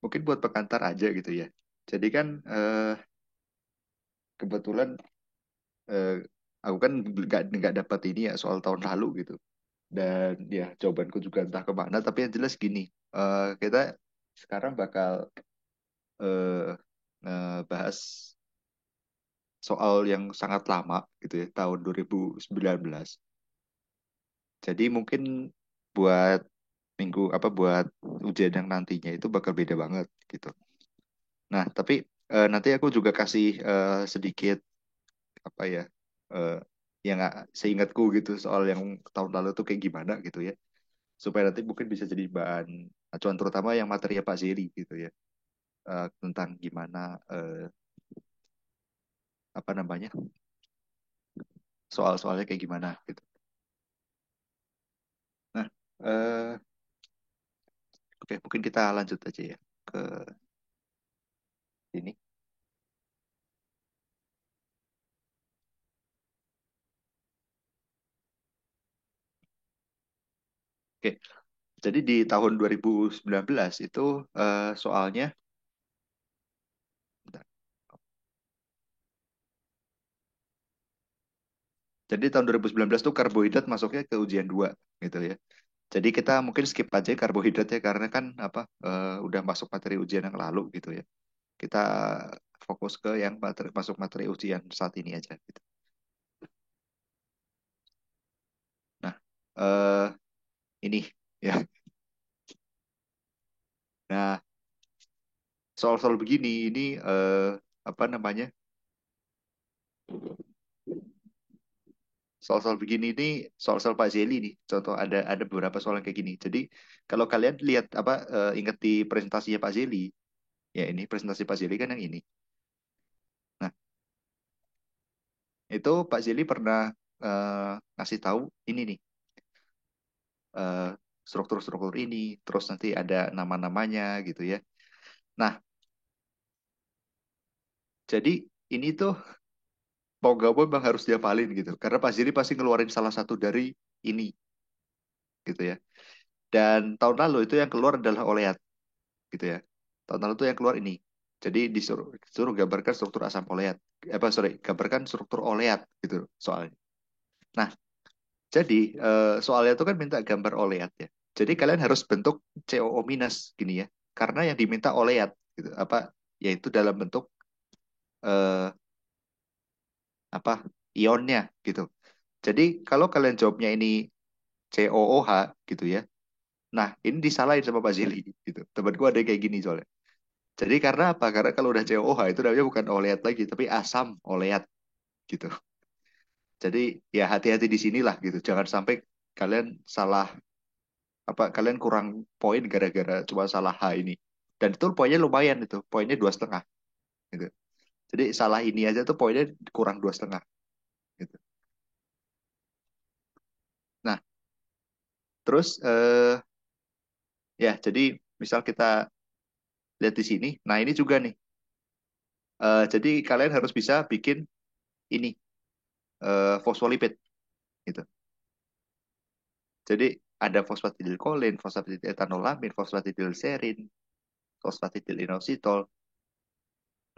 mungkin buat pengantar aja gitu ya. Jadi kan kebetulan eh, aku kan nggak dapat ini ya soal tahun lalu gitu. Dan ya jawabanku juga entah kemana. Tapi yang jelas gini, kita sekarang bakal eh, ngebahas soal yang sangat lama gitu ya, tahun 2019. Jadi mungkin buat minggu apa buat ujian yang nantinya itu bakal beda banget gitu. Nah, tapi nanti aku juga kasih sedikit apa ya eh, yang seingatku gitu soal yang tahun lalu tuh kayak gimana gitu ya. Supaya nanti mungkin bisa jadi bahan acuan terutama yang materi Pak Zeri gitu ya. Tentang gimana apa namanya soal-soalnya kayak gimana gitu. Nah, eh, oke mungkin kita lanjut aja ya ke ini. Oke, jadi di tahun 2019 itu soalnya bentar. Jadi tahun 2019 tuh karbohidrat masuknya ke ujian 2 gitu ya. Jadi kita mungkin skip aja karbohidrat ya karena kan apa udah masuk materi ujian yang lalu gitu ya. Kita fokus ke yang masuk materi ujian saat ini aja gitu. Nah, ini ya. Nah, soal-soal begini ini apa namanya? Soal-soal begini ini soal-soal Pak Zeli nih. Contoh ada beberapa soal yang kayak gini. Jadi kalau kalian lihat apa ingat di presentasinya Pak Zeli, ya ini presentasi Pak Zeli kan yang ini. Nah, itu Pak Zeli pernah ngasih tahu ini nih eh, struktur-struktur ini, terus nanti ada nama-namanya gitu ya. Nah, jadi ini tuh mau gak mau memang harus diapalin gitu. Karena Pak Zili pasti ngeluarin salah satu dari ini gitu ya. Dan tahun lalu itu yang keluar adalah oleat gitu ya. Tahun lalu itu yang keluar ini. Jadi disuruh gambarkan struktur asam oleat. Apa sorry, gambarkan struktur oleat gitu soalnya. Nah, jadi soalnya itu kan minta gambar oleat ya. Jadi kalian harus bentuk COO minus gini ya. Karena yang diminta oleat gitu. Apa yaitu dalam bentuk eh, apa ionnya gitu. Jadi kalau kalian jawabnya ini COOH gitu ya. Nah, ini disalahin sama Pak Zili gitu. Temanku ada yang kayak gini soalnya. Jadi karena apa? Karena kalau udah COOH itu namanya bukan oleat lagi, tapi asam oleat gitu. Jadi ya hati-hati di sinilah gitu. Jangan sampai kalian salah apa kalian kurang poin gara-gara cuma salah H ini. Dan itu poinnya lumayan itu, poinnya 2,5 gitu. Jadi salah ini aja tuh poinnya kurang 2,5 gitu. Nah, terus ya jadi misal kita lihat di sini. Nah, ini juga nih. Jadi kalian harus bisa bikin ini fosfolipid gitu. Jadi ada fosfatidilkolin, fosfatidiletanolamid, fosfatidilserin, fosfatidilinositol.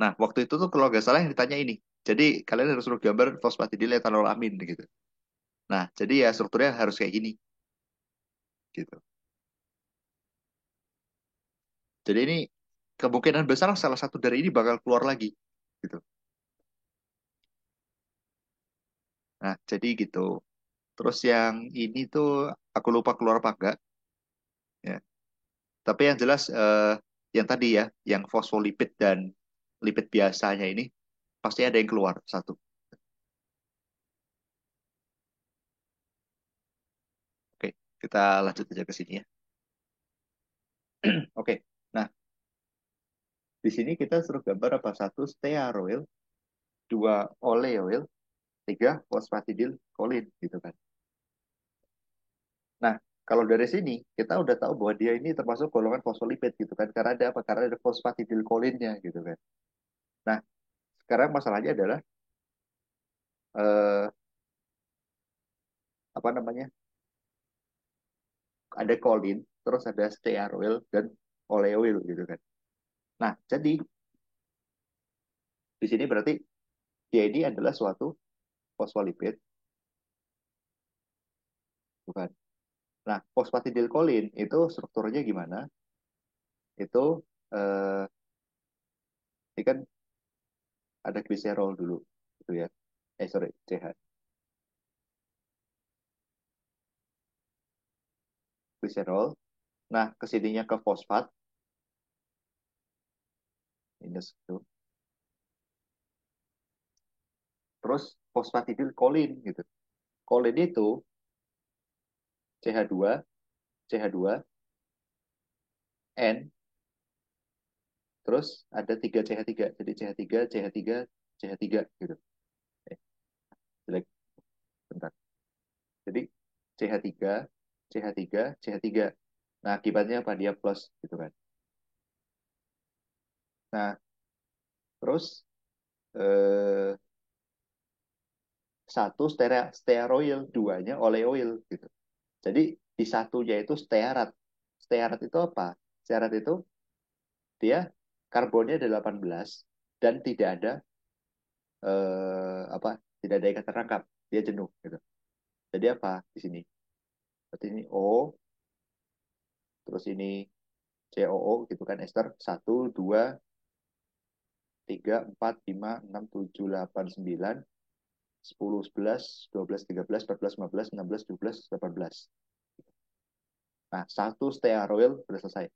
Nah, waktu itu tuh kalau nggak salah yang ditanya ini. Jadi kalian harus suruh gambar fosfatidiletanolamid gitu. Nah, jadi ya strukturnya harus kayak gini gitu. Jadi ini kemungkinan besar salah satu dari ini bakal keluar lagi gitu. Nah, jadi gitu. Terus yang ini tuh aku lupa keluar apa enggak ya. Tapi yang jelas yang tadi ya, yang fosfolipid dan lipid biasanya ini pasti ada yang keluar satu. Oke, kita lanjut aja ke sini ya. Oke, nah di sini kita suruh gambar apa? Satu stearoil, dua oleoil, tiga fosfatidilkolin gitu kan. Nah, kalau dari sini kita udah tahu bahwa dia ini termasuk golongan fosfolipid gitu kan. Karena ada apa? Karena ada fosfatidilkolinnya gitu kan. Nah, sekarang masalahnya adalah eh, apa namanya? Ada kolin, terus ada stearoil dan oleoil gitu kan. Nah, jadi di sini berarti dia ini adalah suatu fosfolipid, bukan? Nah, fosfatidilkolin itu strukturnya gimana? Itu eh, ini kan ada gliserol dulu, gitu ya. Sorry, CH, gliserol. Nah, kesininya ke fosfat, minus itu. Terus fosfatidilkolin gitu. Kolin itu CH2, CH2, N, terus ada 3 CH3. Jadi CH3, CH3, CH3 gitu. Eh, jelek, bentar. Jadi CH3, CH3, CH3. Nah, akibatnya apa? Dia plus gitu kan. Nah, terus eh, satu stearoil, duanya oleoil gitu. Jadi di satunya itu stearat. Stearat itu apa? Stearat itu dia karbonnya ada 18 dan tidak ada apa? Tidak ada ikatan rangkap. Dia jenuh gitu. Jadi apa di sini? Berarti ini O, terus ini COO gitu kan ester 1, 2, 3, 4, 5, 6, 7, 8, 9, 10, 11, 12, 13, 14, 15, 16, 17, 18. Nah, satu stearoil sudah selesai.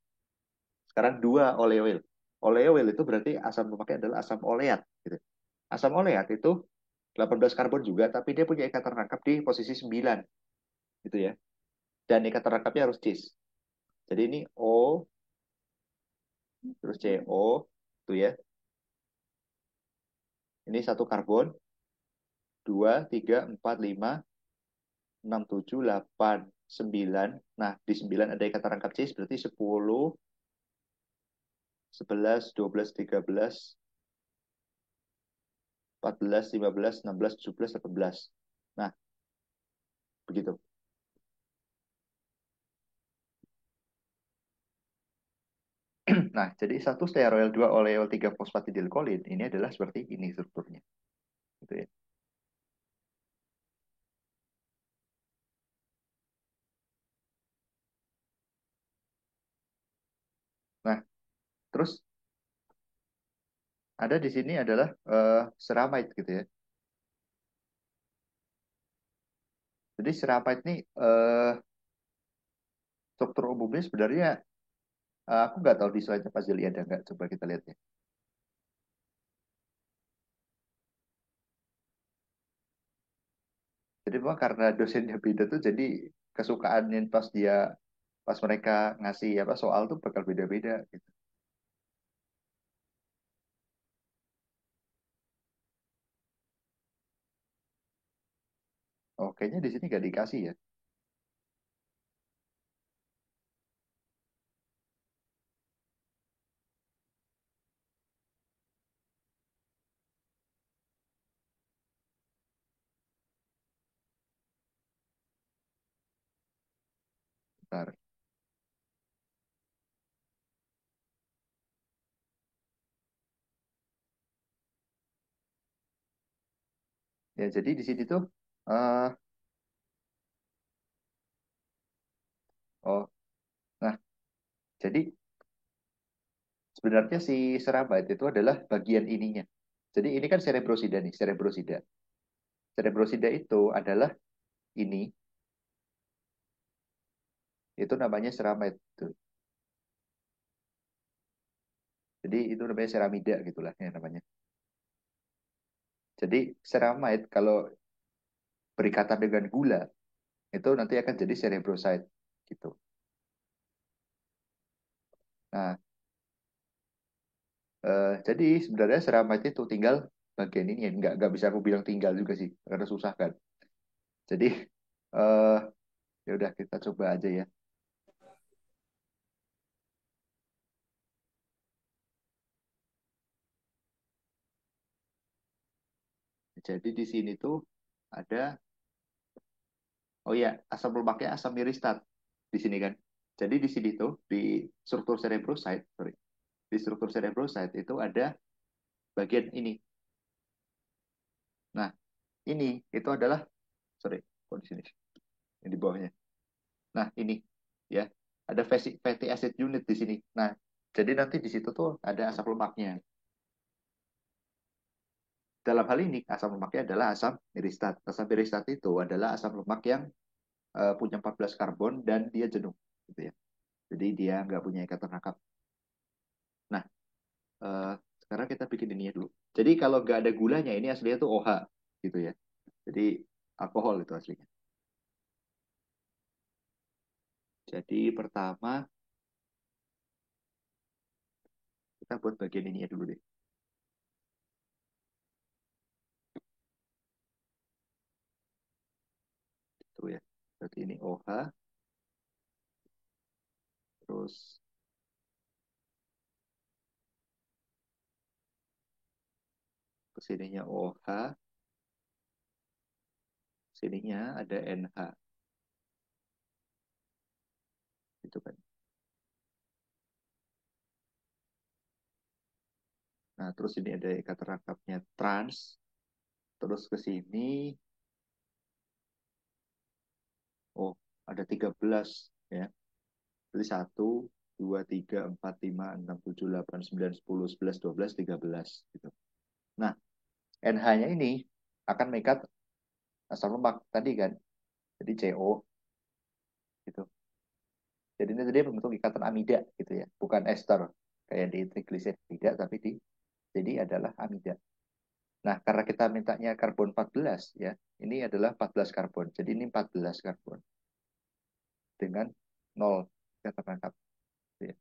Sekarang dua oleoil. Oleoil itu berarti asam pemakaian adalah asam oleat. Gitu. Asam oleat itu 18 karbon juga, tapi dia punya ikatan rangkap di posisi 9. Gitu ya. Dan ikatan rangkapnya harus cis. Jadi ini O, terus CO, itu ya. Ini satu karbon, 2, 3, 4, 5, 6, 7, 8, 9. Nah, di 9 ada ikatan rangkap cis, berarti 10, 11, 12, 13, 14, 15, 16, 17, 18. Nah, begitu. Nah, jadi satu stearoil, dua oleol, tiga fosfatidilkolin ini adalah seperti ini strukturnya. Gitu ya. Nah, terus ada di sini adalah ceramide gitu ya. Jadi ceramide ini struktur umumnya sebenarnya aku nggak tahu di slide Pak Zeli ada nggak. Coba kita lihat ya. Jadi memang karena dosennya beda tuh jadi kesukaannya pas mereka ngasih apa soal tuh bakal beda-beda gitu. Oh, kayaknya di sini nggak dikasih ya. Bentar. Ya, jadi di sini tuh eh oh, nah, jadi sebenarnya si ceramide itu adalah bagian ininya. Jadi ini kan cerebrosida nih, cerebrosida. Cerebrosida itu adalah ini, itu namanya ceramide. Tuh. Jadi itu namanya ceramida gitulah ya namanya. Jadi ceramide kalau berikatan dengan gula itu nanti akan jadi cerebroside gitu. Nah, jadi sebenarnya ceramide itu tinggal bagian ini ya. Nggak bisa aku bilang tinggal juga sih karena susah kan. Jadi eh ya udah kita coba aja ya. Jadi di sini tuh ada oh iya asam lemaknya asam miristat di sini kan. Jadi di sini tuh di struktur cerebroside, sorry. Di struktur cerebrosite itu ada bagian ini. Nah, ini itu adalah, sorry, kok di sini, ini di bawahnya. Nah, ini ya, ada fatty acid unit di sini. Nah, jadi nanti di situ tuh ada asam lemaknya. Dalam hal ini, asam lemaknya adalah asam miristat. Asam miristat itu adalah asam lemak yang punya 14 karbon dan dia jenuh, gitu ya. Jadi dia nggak punya ikatan rangkap. Nah, eh, sekarang kita bikin ini dulu. Jadi kalau nggak ada gulanya, ini aslinya tuh OH, gitu ya. Jadi alkohol itu aslinya. Jadi pertama kita buat bagian ini dulu deh. Itu ya. Berarti ini OH, terus kesininya OH, sininya ada NH, gitu kan. Nah, terus ini ada ikatan rangkapnya trans, terus ke sini, oh, ada 13 ya. Jadi 1, 2, 3, 4, 5, 6, 7, 8, 9, 10, 11, 12, 13 gitu. Nah, NH-nya ini akan mengikat asam lemak tadi kan. Jadi CO gitu. Jadi ini tadi membentuk ikatan amida gitu ya. Bukan ester kayak di trigliserida tapi jadi adalah amida. Nah, karena kita mintanya karbon 14 ya. Ini adalah 14 karbon. Jadi ini 14 karbon dengan 0 ikatan rangkap. Ya.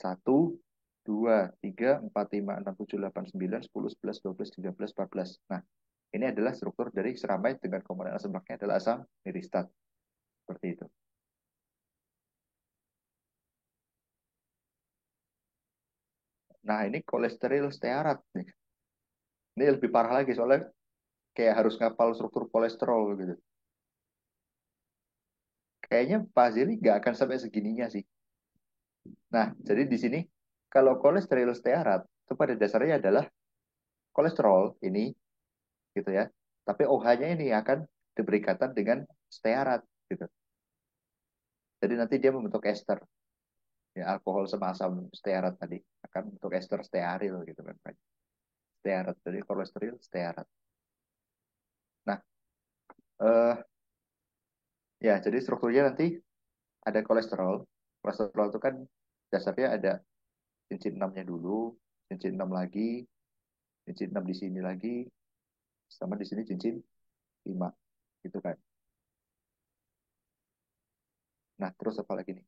1, 2, 3, 4, 5, 6, 7, 8, 9, 10, 11, 12, 13, 14. Nah, ini adalah struktur dari seramide dengan komponen asam lemaknya adalah asam miristat. Seperti itu. Nah, ini kolesterol stearat nih. Ini lebih parah lagi soalnya kayak harus ngapal struktur kolesterol gitu. Kayaknya Pak Zili nggak akan sampai segininya sih. Nah, jadi di sini kalau kolesterol stearat itu pada dasarnya adalah kolesterol ini gitu ya. Tapi OH-nya ini akan diberikatan dengan stearat gitu. Jadi nanti dia membentuk ester. Ya, alkohol sama asam stearat tadi akan membentuk ester stearil gitu kan. Stearat, jadi kolesterol stearat. Nah, ya jadi strukturnya nanti ada kolesterol. Kolesterol itu kan dasarnya ada cincin 6-nya dulu, cincin 6 lagi, cincin 6 di sini lagi, sama di sini cincin 5. Gitu kan. Nah, terus apa lagi nih?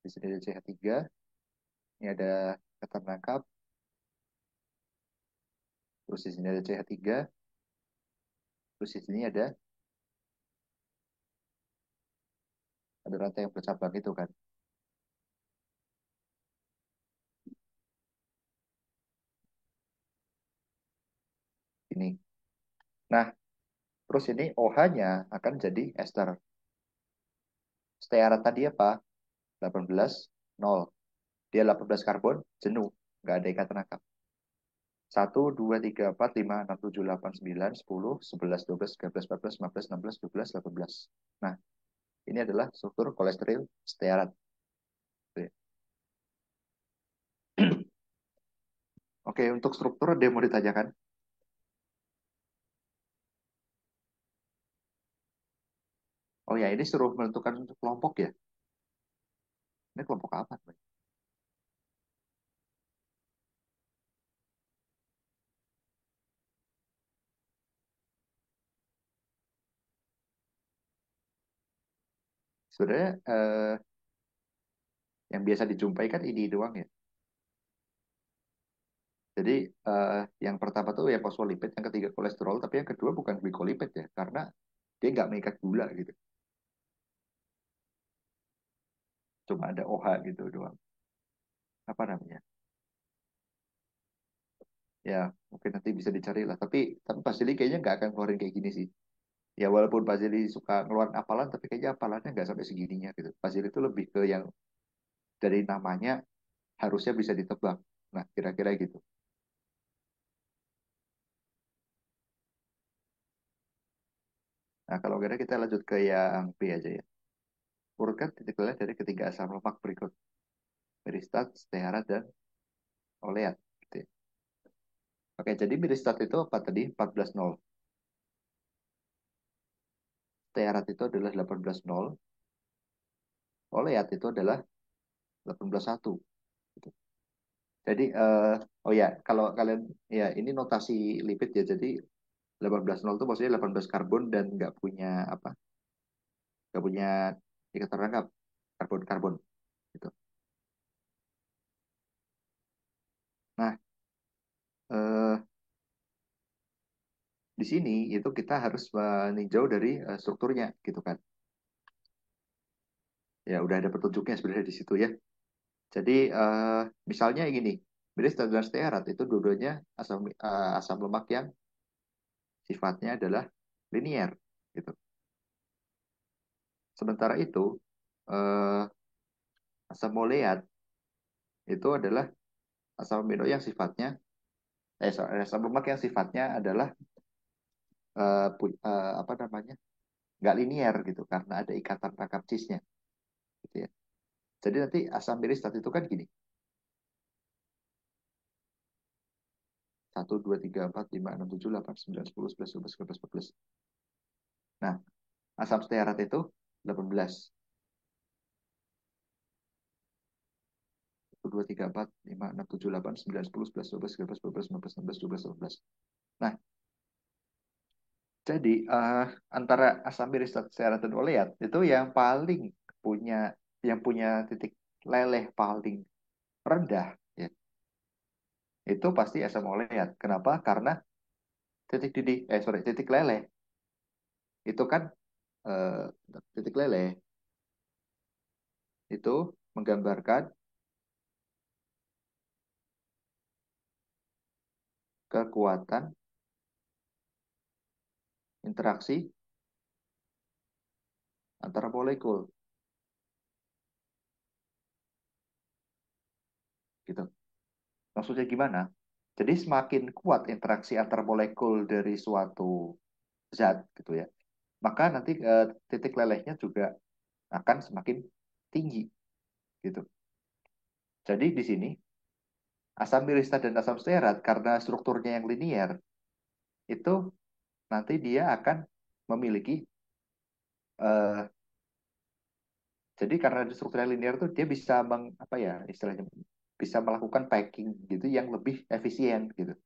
Di sini ada CH3, ini ada kata penangkap, terus di sini ada CH3, terus di sini ada rantai yang bercabang itu kan. Ini. Nah, terus ini OH-nya akan jadi ester. Stearat tadi apa? 18, 0. Dia 18 karbon, jenuh. Nggak ada ikatan rangkap. 1, 2, 3, 4, 5, 6, 7, 8, 9, 10, 11, 12, 13, 14, 15, 16, 17, 18. Nah, ini adalah struktur kolesterol stearat. Oke, untuk struktur ada yang mau ditanyakan? Oh ya, ini suruh menentukan kelompok ya. Ini kelompok apa? Sebenarnya yang biasa dijumpai kan ini doang ya. Jadi yang pertama tuh yang fosfolipid, yang ketiga kolesterol, tapi yang kedua bukan glikolipid ya, karena dia nggak mengikat gula gitu. Cuma ada OH gitu doang. Apa namanya? Ya, mungkin nanti bisa dicari lah. Tapi Pak Zili kayaknya nggak akan keluarin kayak gini sih. Ya walaupun Pak Zili suka ngeluarin apalan, tapi kayaknya apalannya nggak sampai segininya gitu. Pak Zili itu lebih ke yang dari namanya harusnya bisa ditebak. Nah, kira-kira gitu. Nah, kalau kira kita lanjut ke yang B aja ya. Urutkan titik leleh dari ketiga asam lemak berikut. Beristat, stearat, dan oleat. Gitu ya. Oke, jadi beristat itu apa tadi? 14,0. Stearat itu adalah 18,0. Oleat itu adalah 18,1. Gitu. Jadi, oh ya, kalau kalian, ya ini notasi lipid ya. Jadi 18,0 itu maksudnya 18 karbon dan nggak punya ikatan rangkap karbon-karbon gitu. Nah, eh, di sini itu kita harus meninjau dari strukturnya gitu kan. Ya udah ada petunjuknya sebenarnya di situ ya. Jadi misalnya gini, beris dan stearat itu dua-duanya asam lemak yang sifatnya adalah linier gitu. Sementara itu eh, asam oleat itu adalah asam amino yang sifatnya asam lemak yang sifatnya adalah apa namanya, nggak linier gitu karena ada ikatan rangkap cisnya gitu ya. Jadi nanti asam miristat itu kan gini, 1, 2, 3, 4, 5, 6, 7, 8, 9, 10, 11, 12, 13, 14. Nah, asam stearat itu 18. 1, 2, 3, 4, 5, 6, 7, 8, 9, 10, 11, 12, 13, 14, 15, 16, 17, 18. Nah, jadi antara asam miristat, stearat, dan oleat itu punya yang punya titik leleh paling rendah ya, itu pasti asam oleat. Kenapa? Karena titik leleh itu kan eh, titik leleh itu menggambarkan kekuatan interaksi antara molekul gitu. Maksudnya gimana? Jadi semakin kuat interaksi antar molekul dari suatu zat gitu ya, maka nanti titik lelehnya juga akan semakin tinggi gitu. Jadi di sini asam miristat dan asam stearat karena strukturnya yang linier itu nanti dia akan memiliki eh, jadi karena di strukturnya linear tuh dia bisa apa ya istilahnya, bisa melakukan packing gitu yang lebih efisien gitu.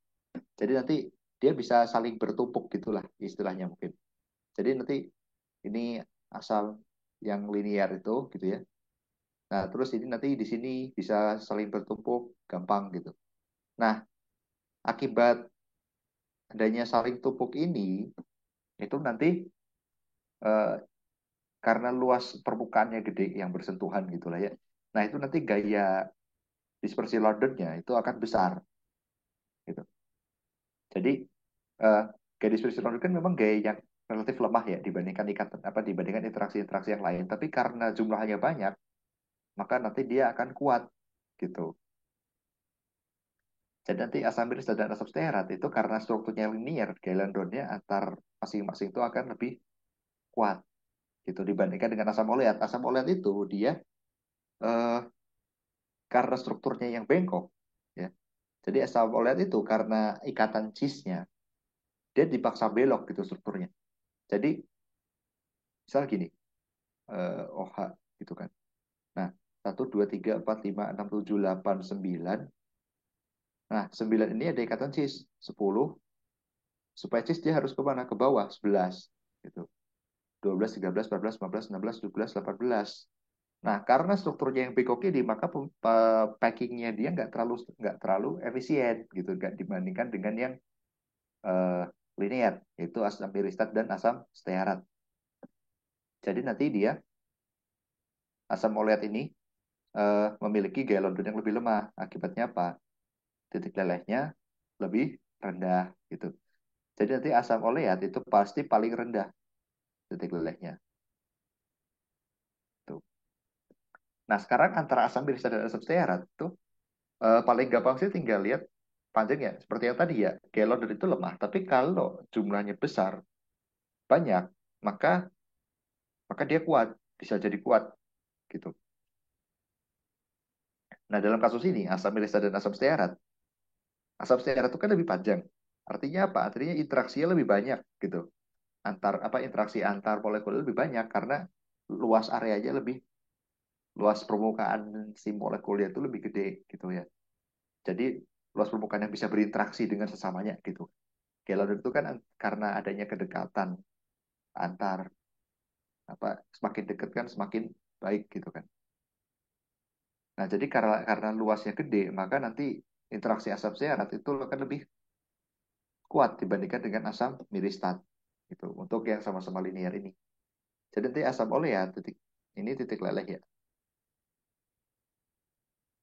Jadi nanti dia bisa saling bertumpuk gitulah istilahnya mungkin. Jadi nanti ini asal yang linear itu gitu ya. Nah, terus ini nanti di sini bisa saling bertumpuk gampang gitu. Nah, akibat adanya saling tumpuk ini itu nanti eh, karena luas permukaannya gede yang bersentuhan gitulah ya. Nah, itu nanti gaya dispersi Londonnya itu akan besar gitu. Jadi eh, gaya dispersi London kan memang gaya yang relatif lemah ya dibandingkan ikatan apa dibandingkan interaksi-interaksi yang lain. Tapi karena jumlahnya banyak, maka nanti dia akan kuat gitu. Jadi nanti asam biris dan asam stearat itu karena strukturnya linear, gaya Londonnya antar masing-masing itu akan lebih kuat gitu dibandingkan dengan asam oleat. Asam oleat itu dia eh, karena strukturnya yang bengkok ya. Jadi asam oleat itu karena ikatan cisnya dia dipaksa belok gitu strukturnya. Jadi misal gini, OH gitu kan. Nah, 1, 2, 3, 4, 5, 6, 7, 8, 9. Nah, 9 ini ada ikatan cis. 10, supaya cis dia harus ke mana? Ke bawah, 11. Gitu. 12, 13, 14, 15, 16, 17, 18. Nah, karena strukturnya yang bengkok ini, maka packingnya dia nggak terlalu efisien gitu, nggak dibandingkan dengan yang eh, linear, yaitu asam piristat dan asam stearat. Jadi nanti dia asam oleat ini memiliki gaya London yang lebih lemah. Akibatnya apa? Titik lelehnya lebih rendah gitu. Jadi nanti asam oleat itu pasti paling rendah titik lelehnya. Tuh. Nah, sekarang antara asam biasa dan asam stearat itu paling gampang sih tinggal lihat panjangnya. Seperti yang tadi ya, galon itu lemah. Tapi kalau jumlahnya besar, banyak, maka maka dia kuat, bisa jadi kuat gitu. Nah, dalam kasus ini asam milisa dan asam stearat itu kan lebih panjang. Artinya apa? Artinya interaksinya lebih banyak gitu. Interaksi antar molekul lebih banyak karena luas areanya lebih luas permukaan si molekulnya itu lebih gede gitu ya. Jadi luas permukaan yang bisa berinteraksi dengan sesamanya gitu. Kelon itu kan karena adanya kedekatan antar semakin dekat kan semakin baik gitu kan. Nah, jadi karena luasnya gede, maka nanti interaksi asam stearat itu akan lebih kuat dibandingkan dengan asam miristat gitu untuk yang sama-sama linear ini. Jadi nanti asam oleat ini titik leleh ya.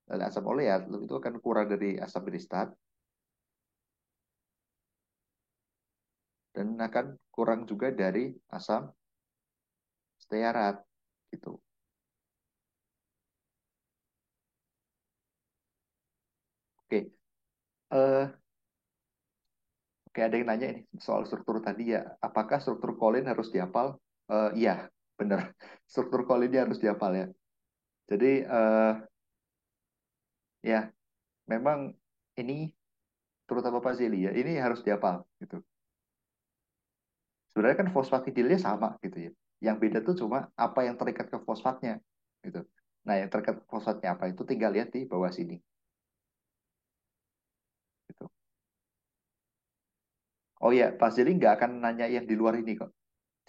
Dan asam oleat itu akan kurang dari asam miristat dan akan kurang juga dari asam stearat gitu. Oke, eh oke ada yang nanya ini soal struktur tadi ya. Apakah struktur kolin harus dihafal? Iya, benar. Struktur kolinnya harus dihafal ya. Jadi ya memang ini terutama Pak Zeli ya, ini harus dihafal gitu. Sebenarnya kan fosfatidilnya sama gitu ya. Yang beda tuh cuma apa yang terikat ke fosfatnya gitu. Nah, yang terikat ke fosfatnya apa itu tinggal lihat di bawah sini gitu. Oh ya, Pak Zeli nggak akan nanya yang di luar ini kok.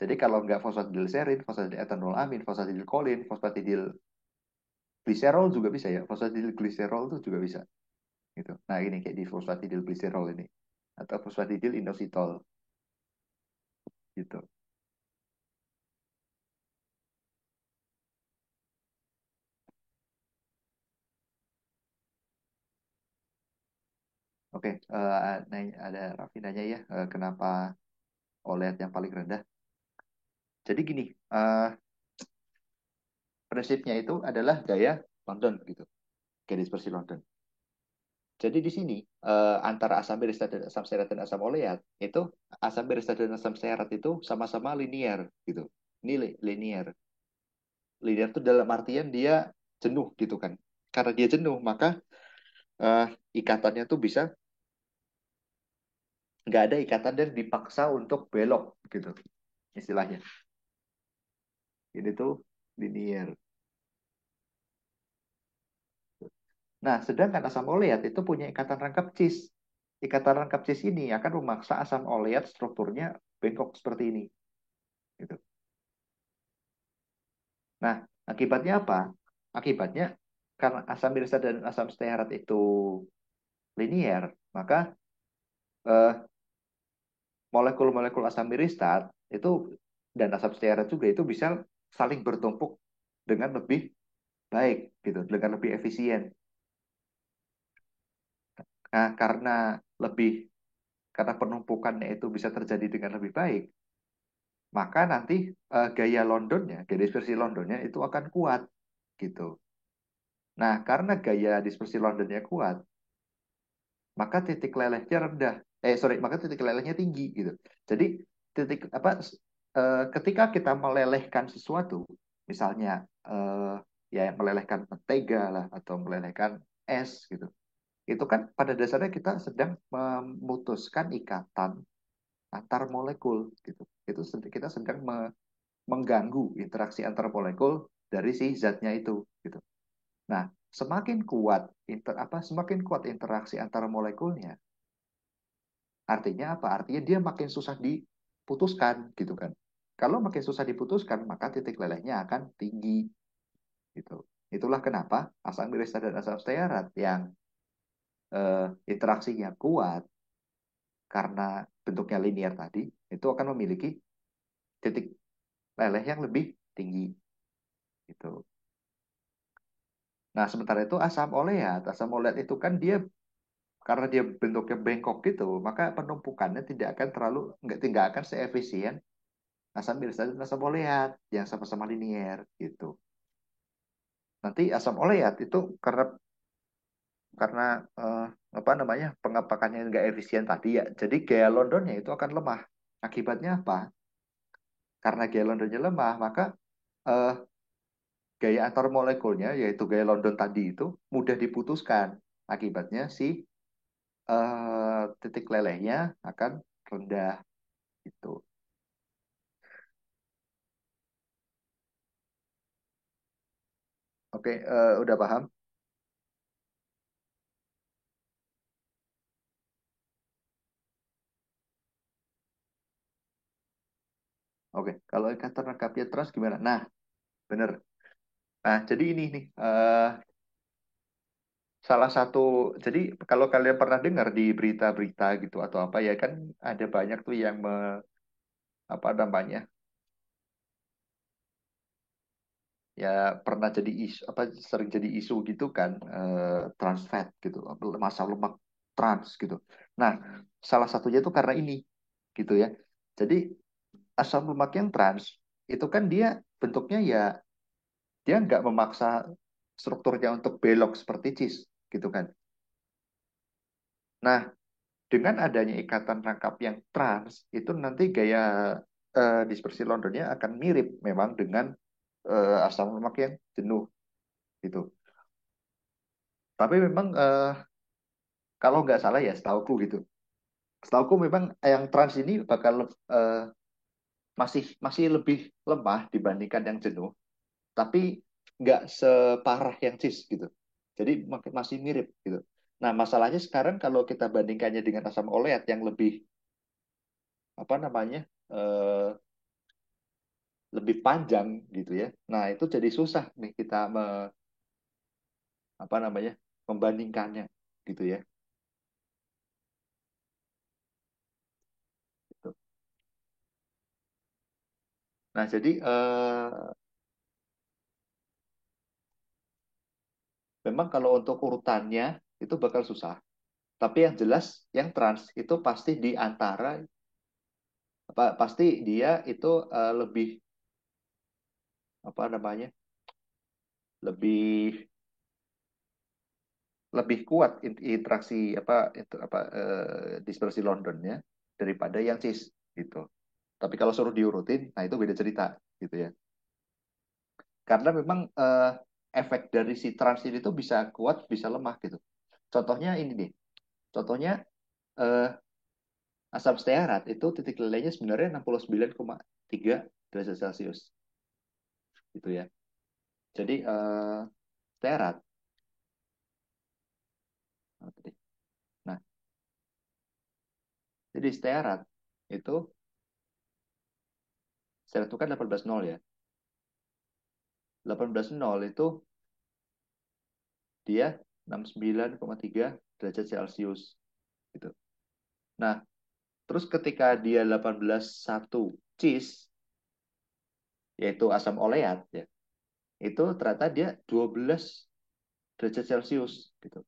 Jadi kalau nggak fosfatidilserin, fosfatidil fosfatidilkolin, fosfatidilgliserol juga bisa ya. Fosfatidilgliserol itu juga bisa gitu. Nah, ini kayak di fosfatidilgliserol ini atau fosfatidil inositol gitu. Oke, ada Raffi nanya ya, kenapa OLED yang paling rendah? Jadi gini, prinsipnya itu adalah gaya London gitu, gaya dispersi London. Jadi di sini antara asam beristat dan asam serat dan asam oleat itu asam beristat dan asam serat itu sama-sama linear gitu. Ini linear. Linear itu dalam artian dia jenuh gitu kan. Karena dia jenuh maka eh, ikatannya tuh bisa nggak ada ikatan dan dipaksa untuk belok gitu istilahnya. Ini tuh linear. Nah, sedangkan asam oleat itu punya ikatan rangkap cis. Ikatan rangkap cis ini akan memaksa asam oleat strukturnya bengkok seperti ini. Gitu. Nah, akibatnya apa? Akibatnya karena asam irisa dan asam stearat itu linear, maka molekul-molekul asam miristat itu dan asam stearat juga itu bisa saling bertumpuk dengan lebih baik gitu, dengan lebih efisien. Nah, lebih karena penumpukannya itu bisa terjadi dengan lebih baik, maka nanti gaya dispersi Londonnya itu akan kuat gitu. Nah, karena gaya dispersi Londonnya kuat, maka titik lelehnya rendah. Sorry, maka titik lelehnya tinggi gitu. Jadi ketika kita melelehkan sesuatu, misalnya ya melelehkan mentega lah atau melelehkan es gitu. Itu kan pada dasarnya kita sedang memutuskan ikatan antar molekul gitu. Kita sedang mengganggu interaksi antar molekul dari si zatnya itu gitu. Nah, semakin kuat interaksi antara molekulnya, artinya apa? Artinya dia makin susah diputuskan gitu kan. Kalau makin susah diputuskan, maka titik lelehnya akan tinggi gitu. Itulah kenapa asam irisa dan asam stearat yang interaksinya kuat karena bentuknya linear tadi, itu akan memiliki titik leleh yang lebih tinggi gitu. Nah, sementara itu asam oleat itu kan dia karena dia bentuknya bengkok gitu, maka penumpukannya tidak akan seefisien asam irisa dan asam oleat yang sama-sama linier gitu. Nanti asam oleat itu karena apa namanya pengepakannya nggak efisien tadi ya. Jadi gaya Londonnya itu akan lemah. Akibatnya apa? Karena gaya Londonnya lemah, maka eh, gaya antar molekulnya yaitu gaya London tadi itu mudah diputuskan. Akibatnya si titik lelehnya akan rendah gitu. Oke, udah paham? Oke, kalau ikatan rangkapnya trans gimana? Nah, bener. Nah, jadi ini nih, salah satu, jadi kalau kalian pernah dengar di berita-berita gitu atau apa ya kan ada banyak tuh yang apa namanya ya pernah jadi isu apa sering jadi isu gitu kan trans fat gitu apa, massa lemak trans gitu. Nah, salah satunya itu karena ini gitu ya. Jadi asam lemak yang trans itu kan dia bentuknya ya dia nggak memaksa strukturnya untuk belok seperti cheese gitu kan. Nah, dengan adanya ikatan rangkap yang trans, itu nanti gaya dispersi Londonnya akan mirip memang dengan asam lemak yang jenuh gitu. Tapi memang kalau nggak salah ya, setauku gitu. Setauku memang yang trans ini bakal masih masih lebih lemah dibandingkan yang jenuh, tapi nggak separah yang cis gitu. Jadi masih mirip gitu. Nah, masalahnya sekarang kalau kita bandingkannya dengan asam oleat yang lebih apa namanya eh, lebih panjang gitu ya. Nah, itu jadi susah nih kita apa namanya membandingkannya gitu ya. Gitu. Nah, jadi memang kalau untuk urutannya itu bakal susah. Tapi yang jelas yang trans itu pasti di antara apa pasti dia itu lebih apa namanya lebih lebih kuat interaksi apa dispersi Londonnya daripada yang cis gitu. Tapi kalau suruh diurutin, nah itu beda cerita gitu ya. Karena memang efek dari si trans ini tuh bisa kuat, bisa lemah gitu. Contohnya ini nih, contohnya eh, asam stearat itu titik lelehnya sebenarnya 69,3 derajat Celcius gitu ya. Jadi stearat, nah jadi itu stearat itu kan 18,0 ya. 18,0 itu dia 69,3 derajat Celcius gitu. Nah, terus ketika dia 18,1 cis, yaitu asam oleat ya, itu ternyata dia 12 derajat Celcius gitu.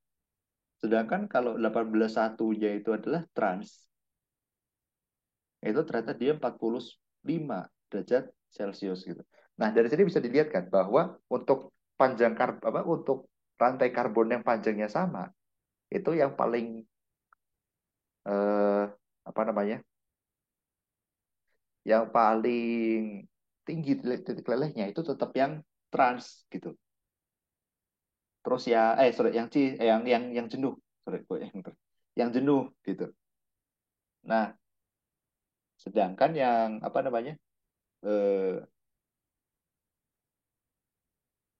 Sedangkan kalau 18,1-nya itu adalah trans, itu ternyata dia 45 derajat Celcius gitu. Nah, dari sini bisa dilihat kan bahwa untuk untuk rantai karbon yang panjangnya sama, itu yang paling eh, apa namanya? Yang paling tinggi titik lelehnya itu tetap yang trans gitu. Terus ya sorry yang jenuh. Sorry, gue yang jenuh gitu. Nah, sedangkan yang apa namanya? Eh,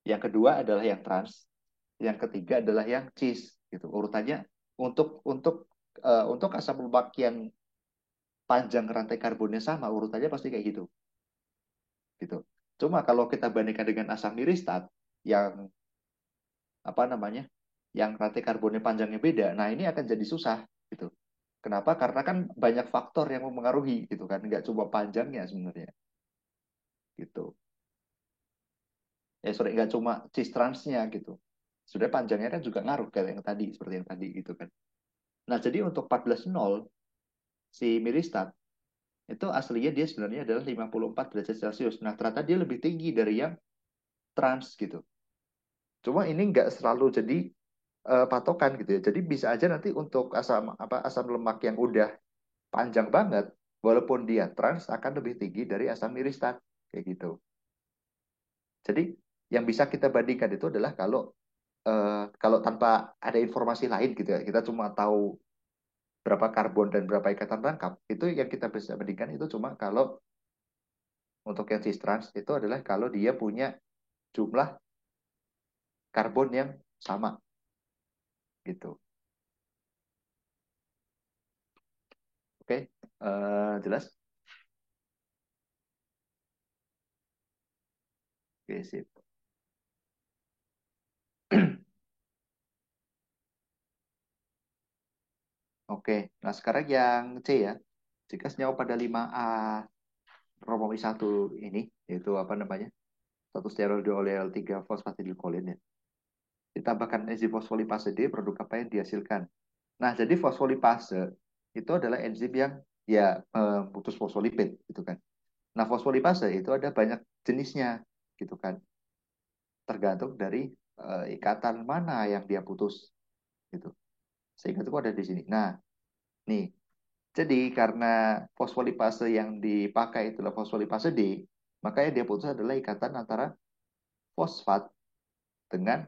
yang kedua adalah yang trans, yang ketiga adalah yang cis gitu. Urutannya untuk asam lemak yang panjang rantai karbonnya sama, urutannya pasti kayak gitu gitu. Cuma kalau kita bandingkan dengan asam miristat yang apa namanya? Yang rantai karbonnya panjangnya beda. Nah, ini akan jadi susah gitu. Kenapa? Karena kan banyak faktor yang mempengaruhi gitu kan, nggak cuma panjangnya sebenarnya gitu. Sorry, nggak cuma cis transnya gitu. Sudah panjangnya kan juga ngaruh kayak yang tadi, seperti yang tadi gitu kan. Nah, jadi untuk 14,0 si miristat itu aslinya dia sebenarnya adalah 54 derajat Celcius. Nah, ternyata dia lebih tinggi dari yang trans gitu. Cuma ini nggak selalu jadi patokan gitu ya. Jadi bisa aja nanti untuk asam lemak yang udah panjang banget, walaupun dia trans akan lebih tinggi dari asam miristatin kayak gitu. Jadi yang bisa kita bandingkan itu adalah kalau tanpa ada informasi lain gitu ya, kita cuma tahu berapa karbon dan berapa ikatan rangkap, itu yang kita bisa bandingkan itu cuma kalau untuk yang cis trans itu adalah kalau dia punya jumlah karbon yang sama gitu. Oke, jelas? Oke, sip. Oke, nah sekarang yang C ya. Jika senyawa pada 5A romawi satu ini, yaitu apa namanya? Satu steroidioleal 3 fosfatidilkolin ya. Ditambahkan enzim fosfolipase D, produk apa yang dihasilkan? Nah, jadi fosfolipase itu adalah enzim yang ya putus fosfolipid gitu kan. Nah, fosfolipase itu ada banyak jenisnya gitu kan. Tergantung dari ikatan mana yang dia putus gitu. Sehingga itu ada di sini. Nah, nih. Jadi karena fosfolipase yang dipakai itulah fosfolipase D, maka yang dia putus adalah ikatan antara fosfat dengan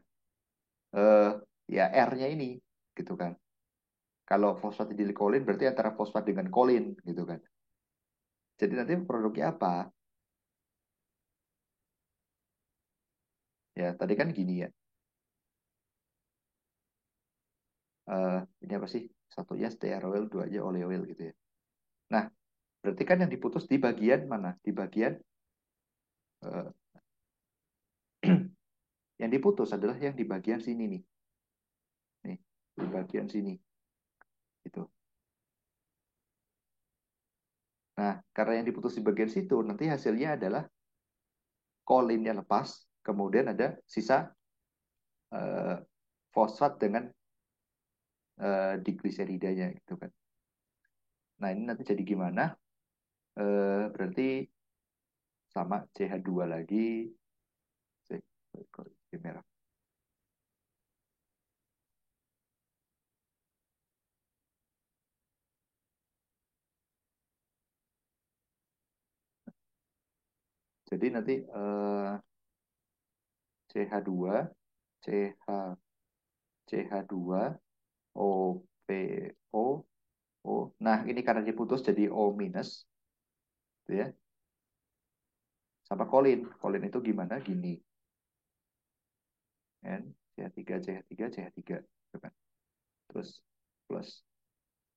eh, ya R-nya ini gitu kan. Kalau fosfatidilkolin berarti antara fosfat dengan kolin gitu kan. Jadi nanti produknya apa? Ya tadi kan gini ya. Ini apa sih? Satunya stearoil, duanya oleoil gitu ya. Nah, berarti kan yang diputus di bagian mana? Di bagian eh, yang diputus adalah yang di bagian sini nih. Nih, di bagian sini gitu. Nah, karena yang diputus di bagian situ, nanti hasilnya adalah kolinnya lepas, kemudian ada sisa eh, fosfat dengan digliseridanya gitu kan. Nah, ini nanti jadi gimana? Berarti sama CH2 lagi. Kok jadi merah. Jadi nanti CH2, CH, CH2, OPO, O. Nah, ini karena diputus jadi O minus, gitu ya. Sama kolin. Kolin itu gimana? Gini. N, CH3, CH3, CH3. Gitu kan. Terus plus.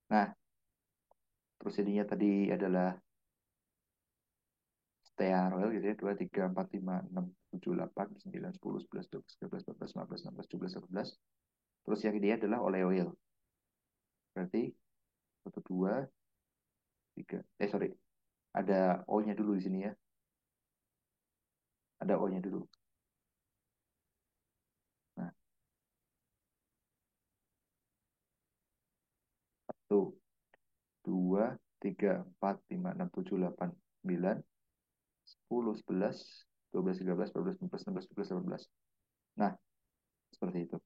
Nah, terus ininya tadi adalah stearoil gitu ya. 2, 3, 4, 5, 6, 7, 8, 9, 10, 11, 12, 13, 14, 15, 16, 17, 18. Terus yang ini adalah oleoil. Berarti 1, 2, 3. Sorry. Ada O-nya dulu di sini ya. Ada O-nya dulu. Nah, 1, 2, 3, 4, 5, 6, 7, 8, 9, 10, 11, 12, 13, 14, 15, 16, 17, 18. Nah, seperti itu.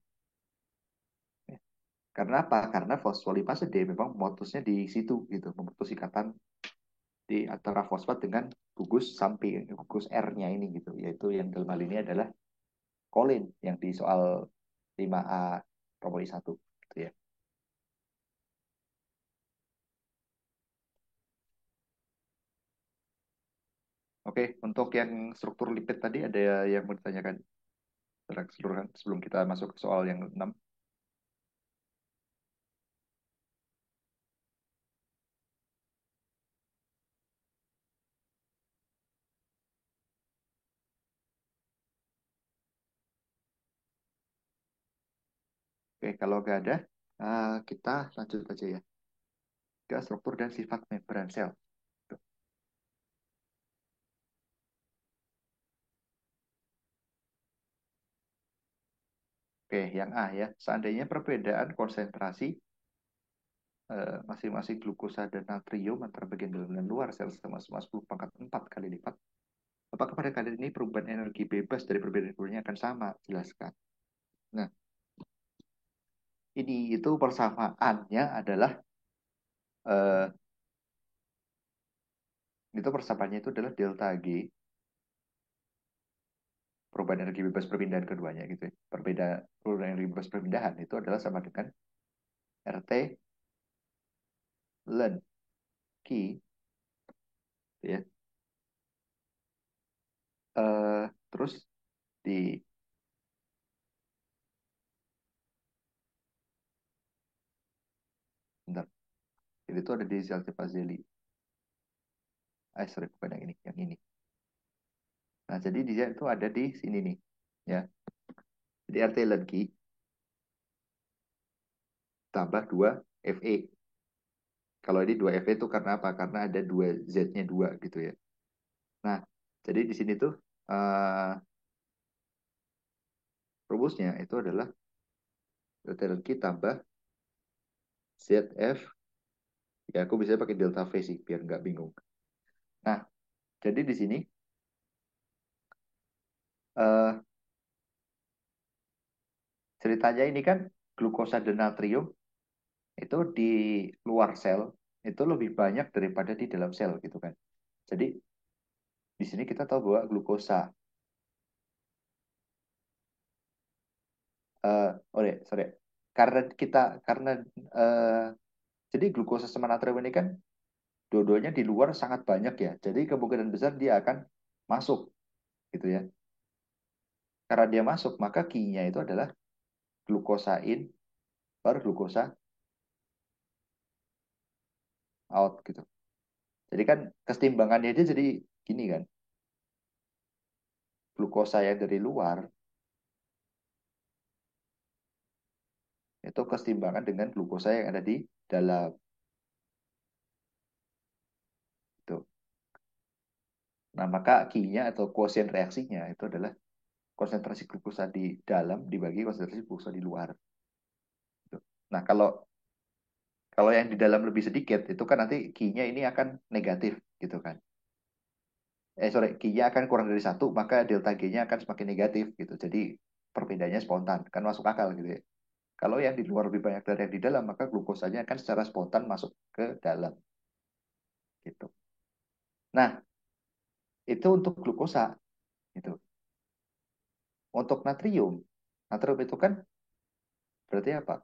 Ya. Karena apa? Karena fosfolipase D memang motusnya di situ gitu, memutus ikatan di antara fosfat dengan gugus samping, gugus R-nya ini gitu, yaitu yang dalam hal ini adalah kolin yang di soal 5A Romawi 1 gitu ya. Oke, untuk yang struktur lipid tadi ada yang mau ditanyakan secara keseluruhan sebelum kita masuk ke soal yang 6. Oke, kalau nggak ada, kita lanjut aja ya ke struktur dan sifat membran sel. Oke, yang A ya. Seandainya perbedaan konsentrasi masing-masing glukosa dan natrium antara bagian dalam dan luar sel sama-sama 10 pangkat 4 kali lipat. Apakah pada kali ini perubahan energi bebas dari perbedaan keduanya akan sama? Jelaskan. Nah, ini itu persamaannya adalah eh, itu persamaannya itu adalah delta G, perubahan energi bebas perpindahan keduanya gitu ya. Perubahan energi bebas perpindahan itu adalah sama dengan RT ln Q ya. Terus di bentar, ini tuh ada di Zalcefazeli. Sorry, bukan yang ini, yang ini. Nah, jadi dia itu ada di sini nih, ya. Jadi RT ln Q tambah 2 FE. Kalau ini 2 FE itu karena apa? Karena ada dua Z-nya 2 gitu ya. Nah, jadi di sini tuh eh, rumusnya itu adalah RT ln Q tambah ZF. Ya, aku bisa pakai delta V sih, biar nggak bingung. Nah, jadi di sini eh, ceritanya ini kan glukosa dan natrium itu di luar sel itu lebih banyak daripada di dalam sel gitu kan. Jadi di sini kita tahu bahwa glukosa, oh ya, sorry, karena eh, jadi glukosa sama natrium ini kan dua-duanya di luar sangat banyak ya. Jadi kemungkinan besar dia akan masuk gitu ya. Karena dia masuk, maka Q-nya itu adalah glukosa in per glukosa out gitu. Jadi kan kesetimbangannya dia jadi gini kan. Glukosa yang dari luar itu kesetimbangan dengan glukosa yang ada di dalam itu. Nah, maka Q-nya atau kuosien reaksinya itu adalah konsentrasi glukosa di dalam dibagi konsentrasi glukosa di luar. Gitu. Nah, kalau kalau yang di dalam lebih sedikit, itu kan nanti Q-nya ini akan negatif gitu kan. Sorry, Q-nya akan kurang dari satu, maka delta G-nya akan semakin negatif gitu. Jadi perpindahannya spontan, kan masuk akal gitu ya. Kalau yang di luar lebih banyak dari yang di dalam, maka glukosanya akan secara spontan masuk ke dalam gitu. Nah, itu untuk glukosa gitu. Untuk natrium, natrium itu kan berarti apa?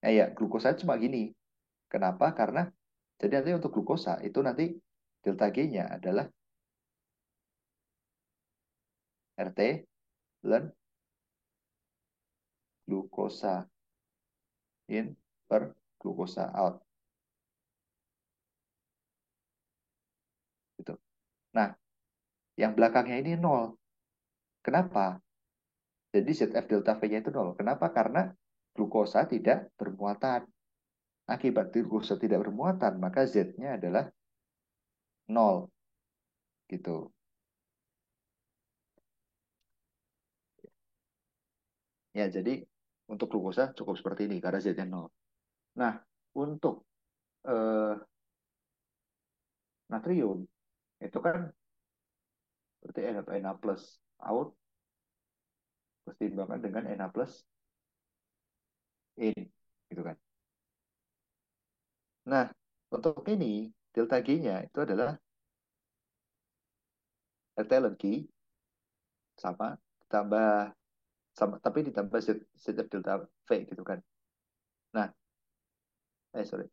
Ya, glukosa cuma gini. Kenapa? Karena jadi nanti untuk glukosa itu nanti delta G-nya adalah RT ln glukosa in per glukosa out gitu. Nah, yang belakangnya ini nol. Kenapa? Jadi ZF delta V-nya itu nol. Kenapa? Karena glukosa tidak bermuatan. Akibat glukosa tidak bermuatan, maka Z-nya adalah nol gitu. Ya, jadi untuk glukosa cukup seperti ini karena Z-nya nol. Nah, untuk eh, natrium itu kan berarti Na plus out keseimbangan dengan Na plus in gitu kan. Nah, untuk ini delta G-nya itu adalah ln Q sama tambah sama tapi ditambah Z delta V gitu kan. Nah, sorry.